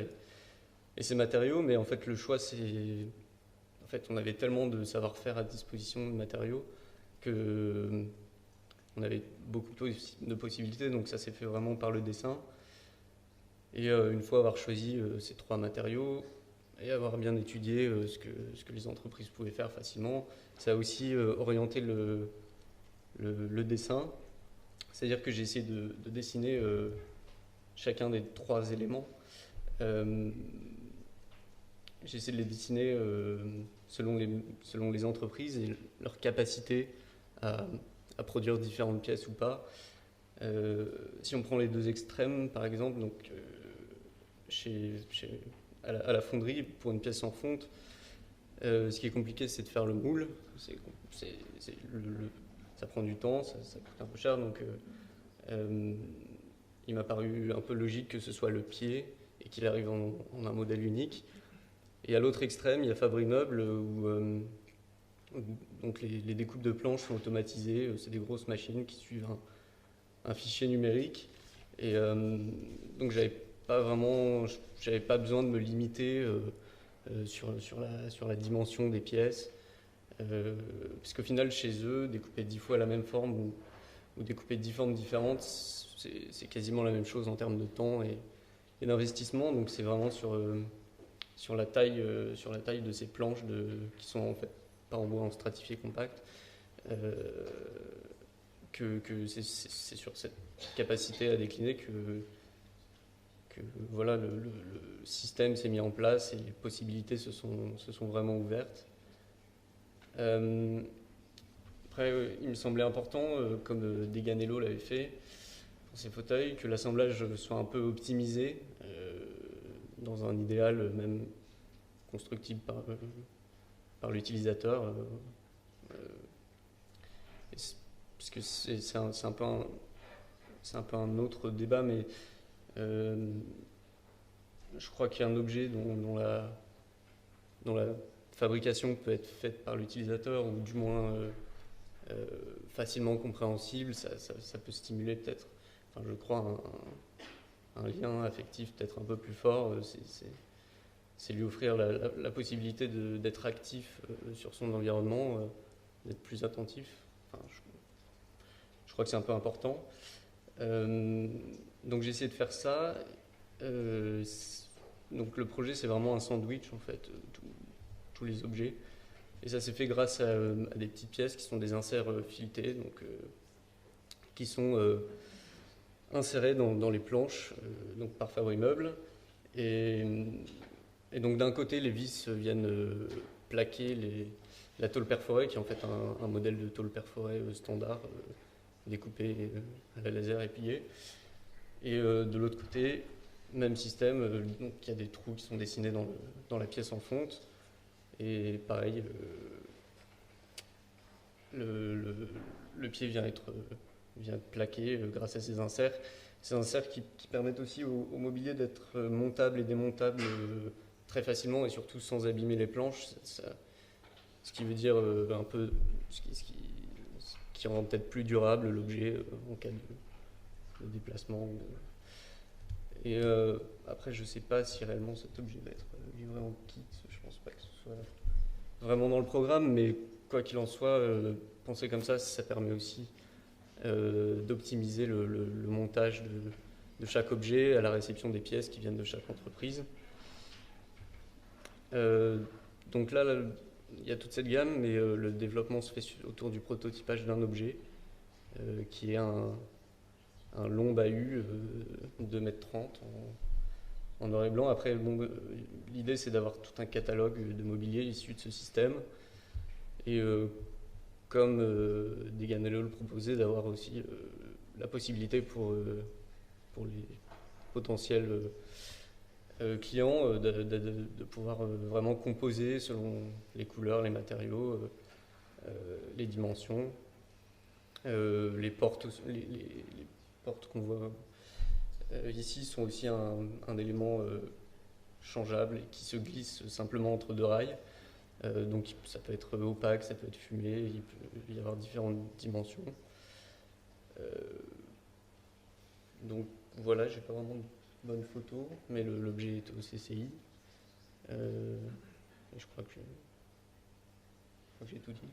et ces matériaux, mais en fait le choix c'est... En fait, on avait tellement de savoir-faire à disposition de matériaux que on avait beaucoup de possibilités, donc ça s'est fait vraiment par le dessin. Et une fois avoir choisi ces 3 matériaux et avoir bien étudié ce que les entreprises pouvaient faire facilement, ça a aussi orienté le dessin. C'est-à-dire que j'ai essayé de dessiner chacun des 3 éléments. J'ai essayé de les dessiner selon les entreprises et leur capacité à produire différentes pièces ou pas. Si on prend les 2 extrêmes, par exemple, donc, à la fonderie, pour une pièce en fonte, ce qui est compliqué, c'est de faire le moule. Ça prend du temps, ça coûte un peu cher, donc il m'a paru un peu logique que ce soit le pied et qu'il arrive en un modèle unique. Et à l'autre extrême, il y a Fabre Meubles où donc les découpes de planches sont automatisées. C'est des grosses machines qui suivent un fichier numérique. Et donc j'avais pas besoin de me limiter sur la dimension des pièces. Puisqu'au final, chez eux, découper 10 fois la même forme ou découper de 10 formes différentes, c'est quasiment la même chose en termes de temps et d'investissement. Donc c'est vraiment sur la taille de ces planches qui sont en fait pas en bois, en stratifié compact, que c'est sur cette capacité à décliner que voilà, le système s'est mis en place et les possibilités se sont vraiment ouvertes. Après, il me semblait important, comme Deganello l'avait fait pour ses fauteuils, que l'assemblage soit un peu optimisé dans un idéal même constructible par l'utilisateur. Puisque c'est un peu un autre débat, mais je crois qu'il y a un objet dont la fabrication peut être faite par l'utilisateur, ou du moins facilement compréhensible, ça peut stimuler peut-être, enfin, je crois, un lien affectif peut-être un peu plus fort. C'est lui offrir la possibilité d'être actif sur son environnement, d'être plus attentif. Enfin, je crois que c'est un peu important. Donc j'ai essayé de faire ça. Donc le projet, c'est vraiment un sandwich en fait, tous les objets. Et ça s'est fait grâce à des petites pièces qui sont des inserts filetés, donc, qui sont insérés dans les planches, donc par Fabre Meubles. Et donc d'un côté, les vis viennent plaquer la tôle perforée, qui est en fait un modèle de tôle perforée standard, découpé à la laser et plié. Et de l'autre côté, même système, donc il y a des trous qui sont dessinés dans la pièce en fonte. Et pareil, le pied vient être plaqué grâce à ces inserts. Ces inserts qui permettent aussi au mobilier d'être montable et démontable très facilement et surtout sans abîmer les planches. Ce qui veut dire un peu ce qui rend peut-être plus durable l'objet en cas de déplacement. Et après, je ne sais pas si réellement cet objet va être livré en kit. Je ne pense pas que ce soit vraiment dans le programme, mais quoi qu'il en soit, penser comme ça permet aussi d'optimiser le montage de chaque objet à la réception des pièces qui viennent de chaque entreprise. Donc là, il y a toute cette gamme, mais le développement se fait autour du prototypage d'un objet qui est un long bahut de 2,30 m en noir et blanc. Après, bon, l'idée c'est d'avoir tout un catalogue de mobilier issu de ce système. Et comme Deganello le proposait, d'avoir aussi la possibilité pour les potentiels clients de pouvoir vraiment composer selon les couleurs, les matériaux, les dimensions. Les portes qu'on voit ici sont aussi un élément changeable et qui se glisse simplement entre deux rails. Donc ça peut être opaque, ça peut être fumé, il peut y avoir différentes dimensions. Donc voilà, j'ai pas vraiment de bonnes photos, mais l'objet est au CCI. Et je crois que j'ai tout dit.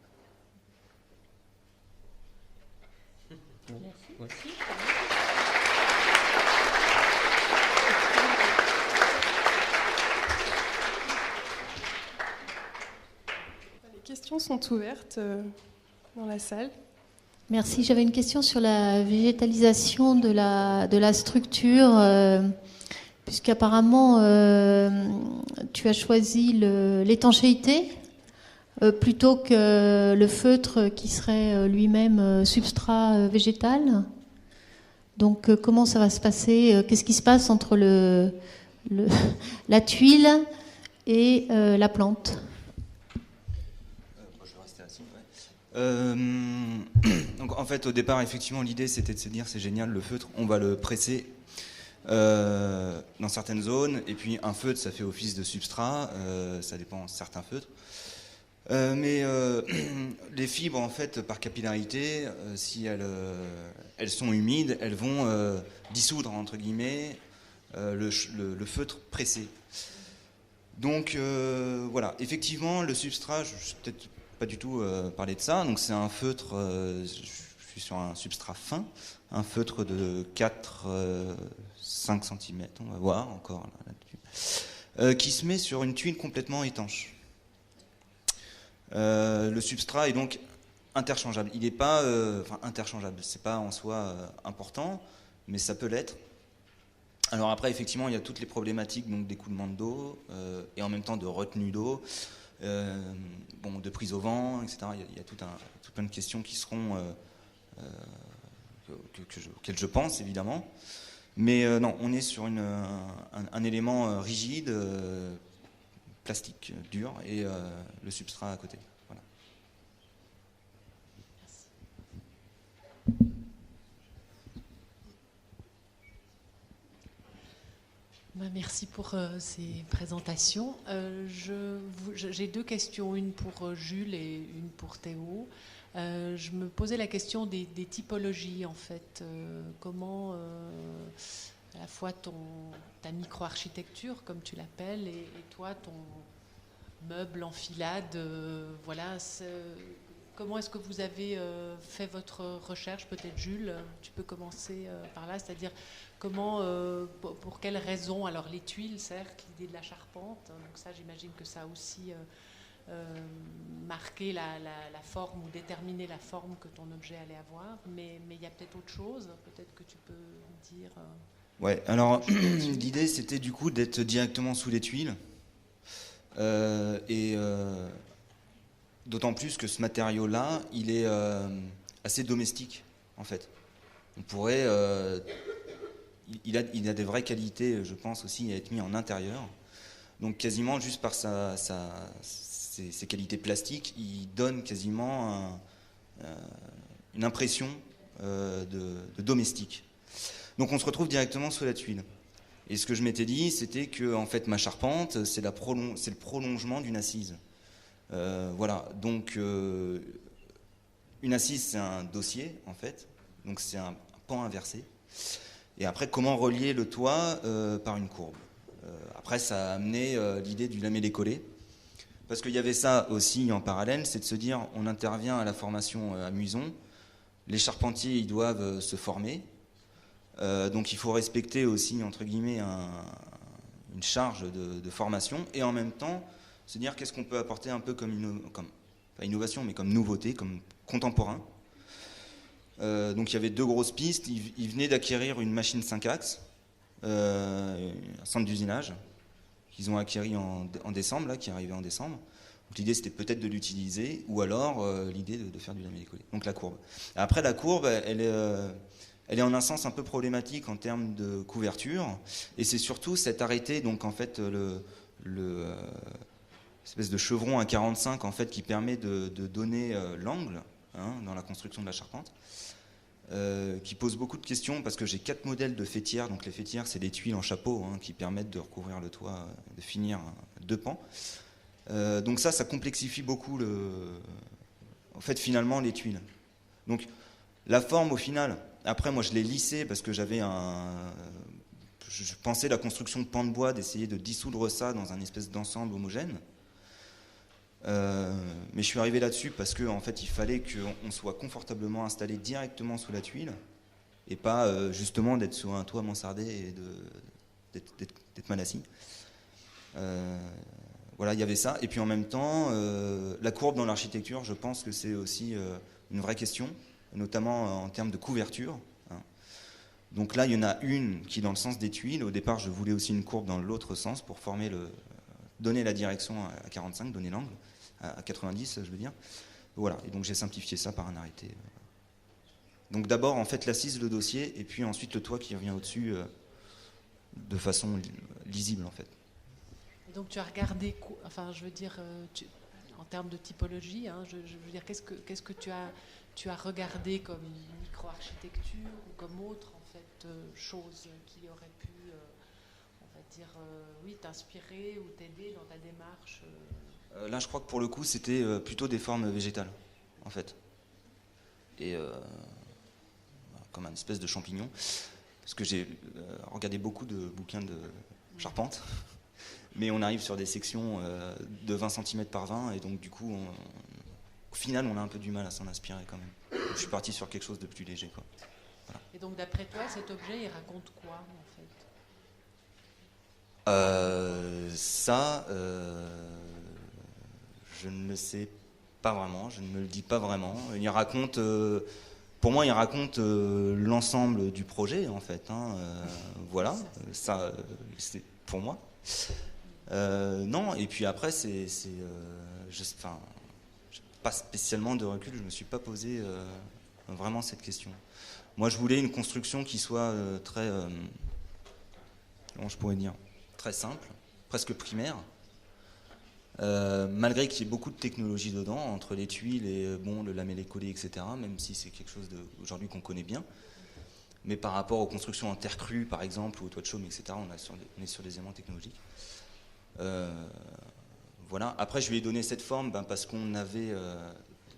Merci. Ouais. Les questions sont ouvertes dans la salle. Merci. J'avais une question sur la végétalisation de la structure, puisqu'apparemment tu as choisi l'étanchéité plutôt que le feutre qui serait lui-même substrat végétal. Donc comment ça va se passer? Qu'est-ce qui se passe entre la tuile et la plante? Je vais rester assis. Ouais. Donc en fait, au départ, effectivement, l'idée c'était de se dire c'est génial le feutre, on va le presser dans certaines zones, et puis un feutre ça fait office de substrat, ça dépend de certains feutres. Mais les fibres, en fait, par capillarité, si elles sont humides, elles vont dissoudre, entre guillemets, le feutre pressé. Donc voilà, effectivement, le substrat, je ne vais peut-être pas du tout parler de ça, donc c'est un feutre, je suis sur un substrat fin, un feutre de 4-5 cm, on va voir encore là-dessus, qui se met sur une tuile complètement étanche. Le substrat est donc interchangeable. Il n'est pas interchangeable, c'est pas en soi important, mais ça peut l'être. Alors après, effectivement, il y a toutes les problématiques donc d'écoulement d'eau et en même temps de retenue d'eau, de prise au vent, etc. Il y a tout plein de questions qui seront auxquelles je pense évidemment. Mais non, on est sur un élément rigide. Plastique dur et le substrat à côté. Voilà. Merci pour ces présentations. J'ai deux questions, une pour Jules et une pour Théo. Je me posais la question des typologies en fait. Comment à la fois ta micro-architecture, comme tu l'appelles, et toi, ton meuble en filade, voilà. Comment est-ce que vous avez fait votre recherche? Peut-être Jules, tu peux commencer par là, c'est-à-dire pour quelles raisons? Alors les tuiles, certes, l'idée de la charpente, donc ça j'imagine que ça a aussi marqué la forme ou déterminé la forme que ton objet allait avoir, mais il y a peut-être autre chose, peut-être que tu peux dire... Ouais, alors l'idée c'était du coup d'être directement sous les tuiles et d'autant plus que ce matériau-là, il est assez domestique en fait. On pourrait il a des vraies qualités, je pense aussi, à être mis en intérieur. Donc quasiment juste par ses qualités plastiques, il donne quasiment une impression de domestique. Donc on se retrouve directement sous la tuile. Et ce que je m'étais dit, c'était que en fait ma charpente, c'est le prolongement d'une assise. Voilà. Donc une assise, c'est un dossier en fait. Donc c'est un pan inversé. Et après, comment relier le toit par une courbe. Après, ça a amené l'idée du lamellé-collé. Parce qu'il y avait ça aussi en parallèle, c'est de se dire, on intervient à la formation à Muison, les charpentiers, ils doivent se former, donc il faut respecter aussi, entre guillemets, une charge de formation, et en même temps, se dire qu'est-ce qu'on peut apporter un peu comme pas innovation, mais comme nouveauté, comme contemporain. Donc il y avait 2 grosses pistes, ils venaient d'acquérir une machine 5 axes, un centre d'usinage, qu'ils ont acquis en décembre, là, qui est arrivé en décembre. Donc l'idée c'était peut-être de l'utiliser, ou alors l'idée de faire du lamellé-collé. Donc la courbe. Après la courbe, elle est en un sens un peu problématique en termes de couverture, et c'est surtout cet arrêté, donc en fait espèce de chevron à 45 en fait qui permet de donner l'angle dans la construction de la charpente. Qui pose beaucoup de questions parce que j'ai 4 modèles de faîtières. Donc les faîtières, c'est des tuiles en chapeau qui permettent de recouvrir le toit, de finir 2 pans. Donc ça complexifie beaucoup en fait finalement les tuiles. Donc la forme au final, après moi je l'ai lissé parce que je pensais la construction de pans de bois, d'essayer de dissoudre ça dans un espèce d'ensemble homogène. Mais je suis arrivé là-dessus parce que en fait il fallait qu'on soit confortablement installé directement sous la tuile et pas justement d'être sur un toit mansardé et d'être mal assis. Voilà, il y avait ça. Et puis en même temps, la courbe dans l'architecture, je pense que c'est aussi une vraie question, notamment en termes de couverture. Donc là, il y en a une qui est dans le sens des tuiles. Au départ, je voulais aussi une courbe dans l'autre sens pour donner la direction à 45, donner l'angle, à 90, je veux dire. Voilà, et donc j'ai simplifié ça par un arrêté. Donc d'abord, en fait, l'assise, le dossier, et puis ensuite le toit qui revient au-dessus de façon lisible, en fait. Et donc tu as regardé, enfin je veux dire, en termes de typologie, je veux dire, qu'est-ce que tu as regardé comme micro-architecture ou comme autre, en fait, chose qui aurait pu... oui, t'inspirer ou t'aider dans ta démarche Là, je crois que pour le coup, c'était plutôt des formes végétales, en fait. Et comme un espèce de champignon. Parce que j'ai regardé beaucoup de bouquins de charpente, mais on arrive sur des sections de 20 cm par 20, et donc du coup, au final, on a un peu du mal à s'en inspirer quand même. Donc, je suis parti sur quelque chose de plus léger, quoi. Voilà. Et donc, d'après toi, cet objet, il raconte quoi, en fait ? Je ne le sais pas vraiment, je ne me le dis pas vraiment. Il raconte, pour moi, il raconte l'ensemble du projet, en fait. Voilà, ça, c'est pour moi. Non, et puis après, je pas spécialement de recul, je ne me suis pas posé vraiment cette question. Moi, je voulais une construction qui soit très, comment je pourrais dire, très simple, presque primaire, malgré qu'il y ait beaucoup de technologie dedans, entre les tuiles et le lamellé-collé, etc., même si c'est quelque chose aujourd'hui qu'on connaît bien. Mais par rapport aux constructions en terre crue, par exemple, ou au toit de chaume, etc., on est sur des éléments technologiques. Voilà. Après, je lui ai donné cette forme parce qu'on avait,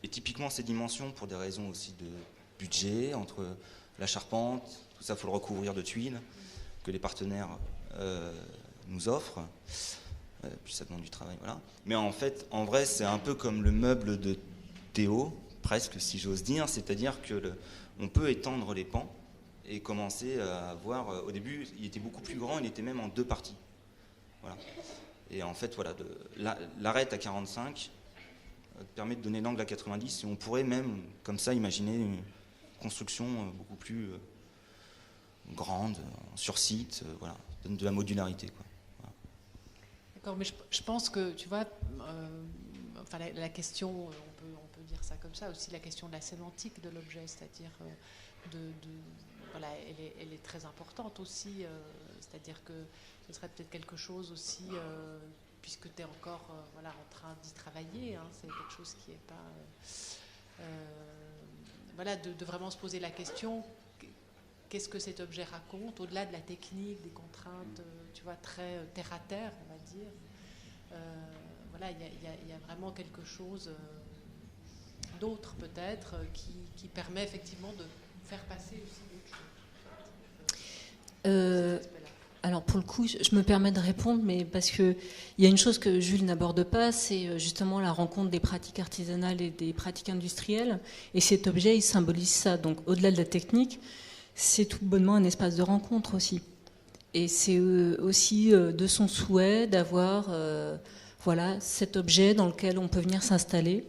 et typiquement ces dimensions, pour des raisons aussi de budget, entre la charpente, tout ça, il faut le recouvrir de tuiles, que les partenaires nous offrent. Puis ça demande du travail, voilà. Mais en fait, en vrai, c'est un peu comme le meuble de Théo, presque, si j'ose dire, c'est-à-dire que on peut étendre les pans et commencer à avoir... Au début, il était beaucoup plus grand, il était même en 2 parties. Voilà. Et en fait, voilà, l'arête à 45 permet de donner l'angle à 90, et on pourrait même, comme ça, imaginer une construction beaucoup plus grande, sur site, voilà, donne de la modularité, quoi. D'accord, mais je pense que, tu vois, enfin, la question, on peut dire ça comme ça, aussi la question de la sémantique de l'objet, c'est-à-dire voilà, elle est très importante aussi. C'est-à-dire que ce serait peut-être quelque chose aussi, puisque tu es encore voilà, en train d'y travailler, hein, c'est quelque chose qui n'est pas... voilà, de vraiment se poser la question, qu'est-ce que cet objet raconte, au-delà de la technique, des contraintes, tu vois, très terre-à-terre, on va dire. Voilà, il y a vraiment quelque chose d'autre peut-être qui permet effectivement de faire passer aussi d'autres choses. Alors pour le coup, je me permets de répondre, mais parce qu'il y a une chose que Jules n'aborde pas, c'est justement la rencontre des pratiques artisanales et des pratiques industrielles. Et cet objet, il symbolise ça. Donc au-delà de la technique, c'est tout bonnement un espace de rencontre aussi. Et c'est aussi de son souhait d'avoir voilà, cet objet dans lequel on peut venir s'installer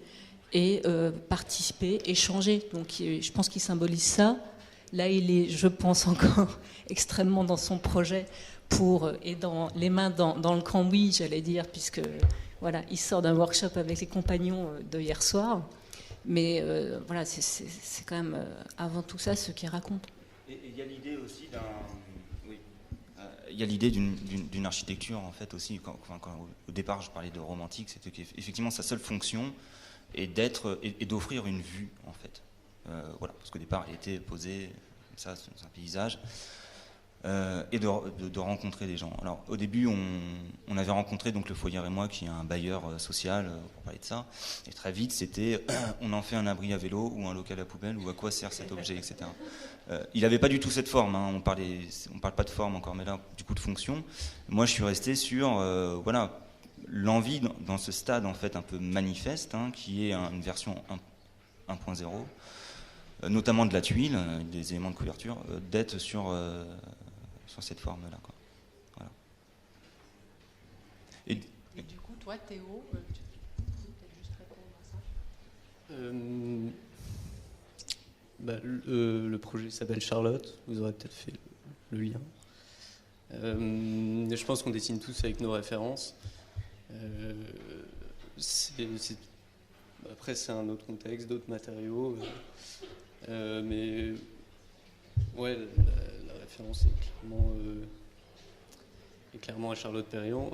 et participer, échanger. Donc je pense qu'il symbolise ça. Là, il est, je pense, encore extrêmement dans son projet et dans les mains dans le cambouis, j'allais dire, puisque voilà, il sort d'un workshop avec les compagnons de hier soir. Mais voilà, c'est quand même avant tout ça ce qu'il raconte. Et il y a l'idée aussi il y a l'idée d'une architecture en fait aussi. Quand au départ je parlais de romantique, c'était qu'effectivement sa seule fonction est d'offrir une vue en fait. Voilà, parce qu'au départ elle était posée comme ça, c'est un paysage. Et de rencontrer des gens. Alors au début on avait rencontré donc le Foyer et moi qui est un bailleur social pour parler de ça, et très vite c'était on en fait un abri à vélo ou un local à poubelle ou à quoi sert cet objet, etc. Il n'avait pas du tout cette forme, hein. On parle pas de forme encore, mais là du coup de fonction. Moi je suis resté sur voilà, l'envie dans ce stade en fait un peu manifeste, hein, qui est une version 1.0, notamment de la tuile, des éléments de couverture, d'être sur cette forme-là, quoi. Voilà. Et du coup, toi, Théo, tu peux peut-être juste répondre à ça. Le projet s'appelle Charlotte, vous aurez peut-être fait le lien. Je pense qu'on dessine tous avec nos références. Après, c'est un autre contexte, d'autres matériaux. Mais ouais, la référence est clairement à Charlotte Perriand.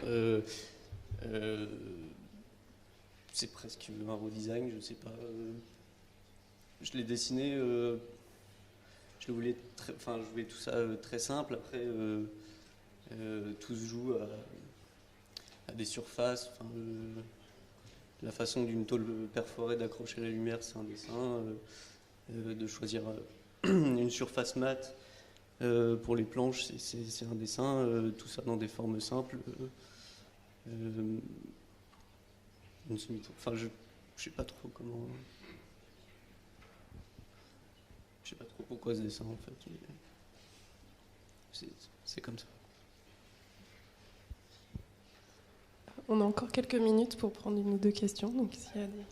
C'est presque un redesign, je sais pas. Je l'ai dessiné, je voulais tout ça très simple. Après, tout se joue à des surfaces. La façon d'une tôle perforée d'accrocher la lumière, c'est un dessin. De choisir une surface mate pour les planches, c'est un dessin, tout ça dans des formes simples. Enfin, je sais pas trop comment. Je sais pas trop pourquoi ce dessin en fait. C'est comme ça. On a encore quelques minutes pour prendre une ou deux questions. Donc s'il y a des...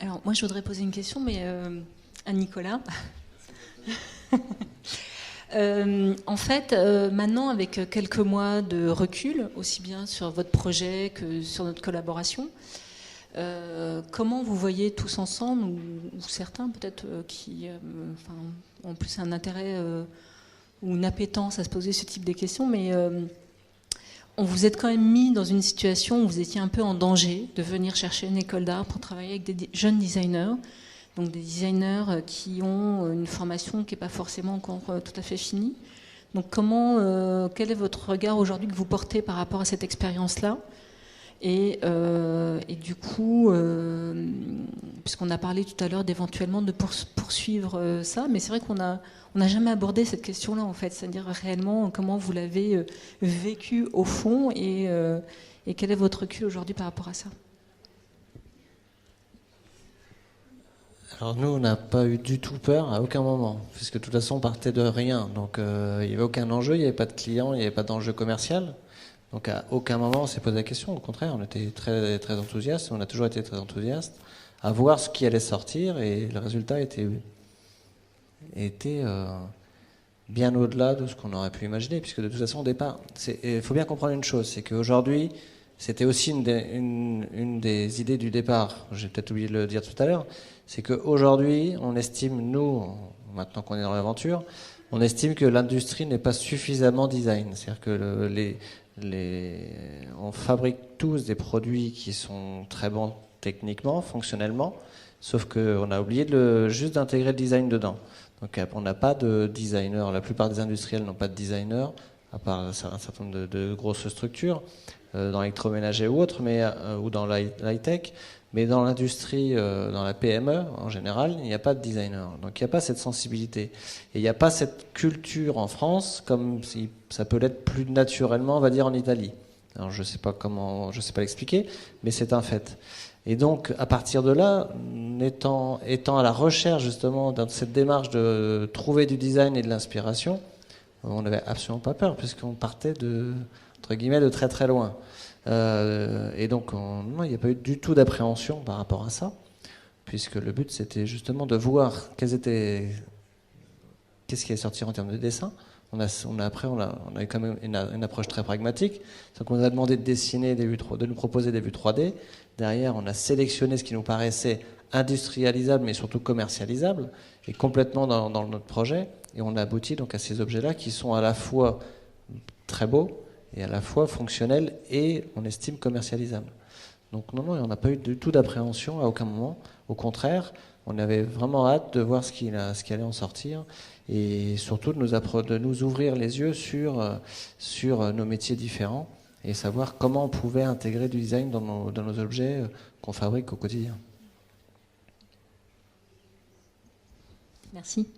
Alors, moi, je voudrais poser une question, mais à Nicolas. En fait, maintenant, avec quelques mois de recul, aussi bien sur votre projet que sur notre collaboration, comment vous voyez tous ensemble, ou certains peut-être qui ont plus un intérêt ou une appétence à se poser ce type de questions, mais on vous êtes quand même mis dans une situation où vous étiez un peu en danger de venir chercher une école d'art pour travailler avec des jeunes designers, donc des designers qui ont une formation qui n'est pas forcément encore tout à fait finie. Donc quel est votre regard aujourd'hui que vous portez par rapport à cette expérience-là ? Et du coup, puisqu'on a parlé tout à l'heure d'éventuellement de poursuivre ça, mais c'est vrai qu'on n'a jamais abordé cette question-là, en fait, c'est-à-dire réellement comment vous l'avez vécu au fond et quel est votre recul aujourd'hui par rapport à ça ? Alors nous, on n'a pas eu du tout peur à aucun moment, puisque de toute façon, on partait de rien. Donc il n'y avait aucun enjeu, il n'y avait pas de client, il n'y avait pas d'enjeu commercial. Donc à aucun moment on s'est posé la question, au contraire, on était très, très enthousiastes, on a toujours été très enthousiastes à voir ce qui allait sortir, et le résultat était bien au-delà de ce qu'on aurait pu imaginer, puisque de toute façon au départ, il faut bien comprendre une chose, c'est qu'aujourd'hui C'était aussi une des idées du départ, j'ai peut-être oublié de le dire tout à l'heure, c'est qu'aujourd'hui, on estime, nous, maintenant qu'on est dans l'aventure, on estime que l'industrie n'est pas suffisamment design. C'est-à-dire que on fabrique tous des produits qui sont très bons techniquement, fonctionnellement, sauf qu'on a oublié juste d'intégrer le design dedans. Donc on n'a pas de designer, la plupart des industriels n'ont pas de designer, à part un certain nombre de grosses structures, dans l'électroménager ou autre, ou dans l'high-tech. Mais dans l'industrie, dans la PME en général, il n'y a pas de designer. Donc il n'y a pas cette sensibilité. Et il n'y a pas cette culture en France, comme si ça peut l'être plus naturellement, on va dire, en Italie. Alors je sais pas l'expliquer, mais c'est un fait. Et donc à partir de là, étant à la recherche justement dans cette démarche de trouver du design et de l'inspiration, on n'avait absolument pas peur, puisqu'on partait entre guillemets, de très très loin. Et donc, non, il n'y a pas eu du tout d'appréhension par rapport à ça, puisque le but c'était justement de voir qu'est-ce qui est sorti en termes de dessin. On a eu quand même une approche très pragmatique. Donc, on nous a demandé de dessiner de nous proposer des vues 3D. Derrière, on a sélectionné ce qui nous paraissait industrialisable, mais surtout commercialisable, et complètement dans notre projet. Et on a abouti donc à ces objets-là qui sont à la fois très beaux et à la fois fonctionnels et, on estime, commercialisables. Donc non, on n'a pas eu du tout d'appréhension à aucun moment. Au contraire, on avait vraiment hâte de voir ce qui allait en sortir et surtout de nous ouvrir les yeux sur nos métiers différents et savoir comment on pouvait intégrer du design dans nos objets qu'on fabrique au quotidien. Merci.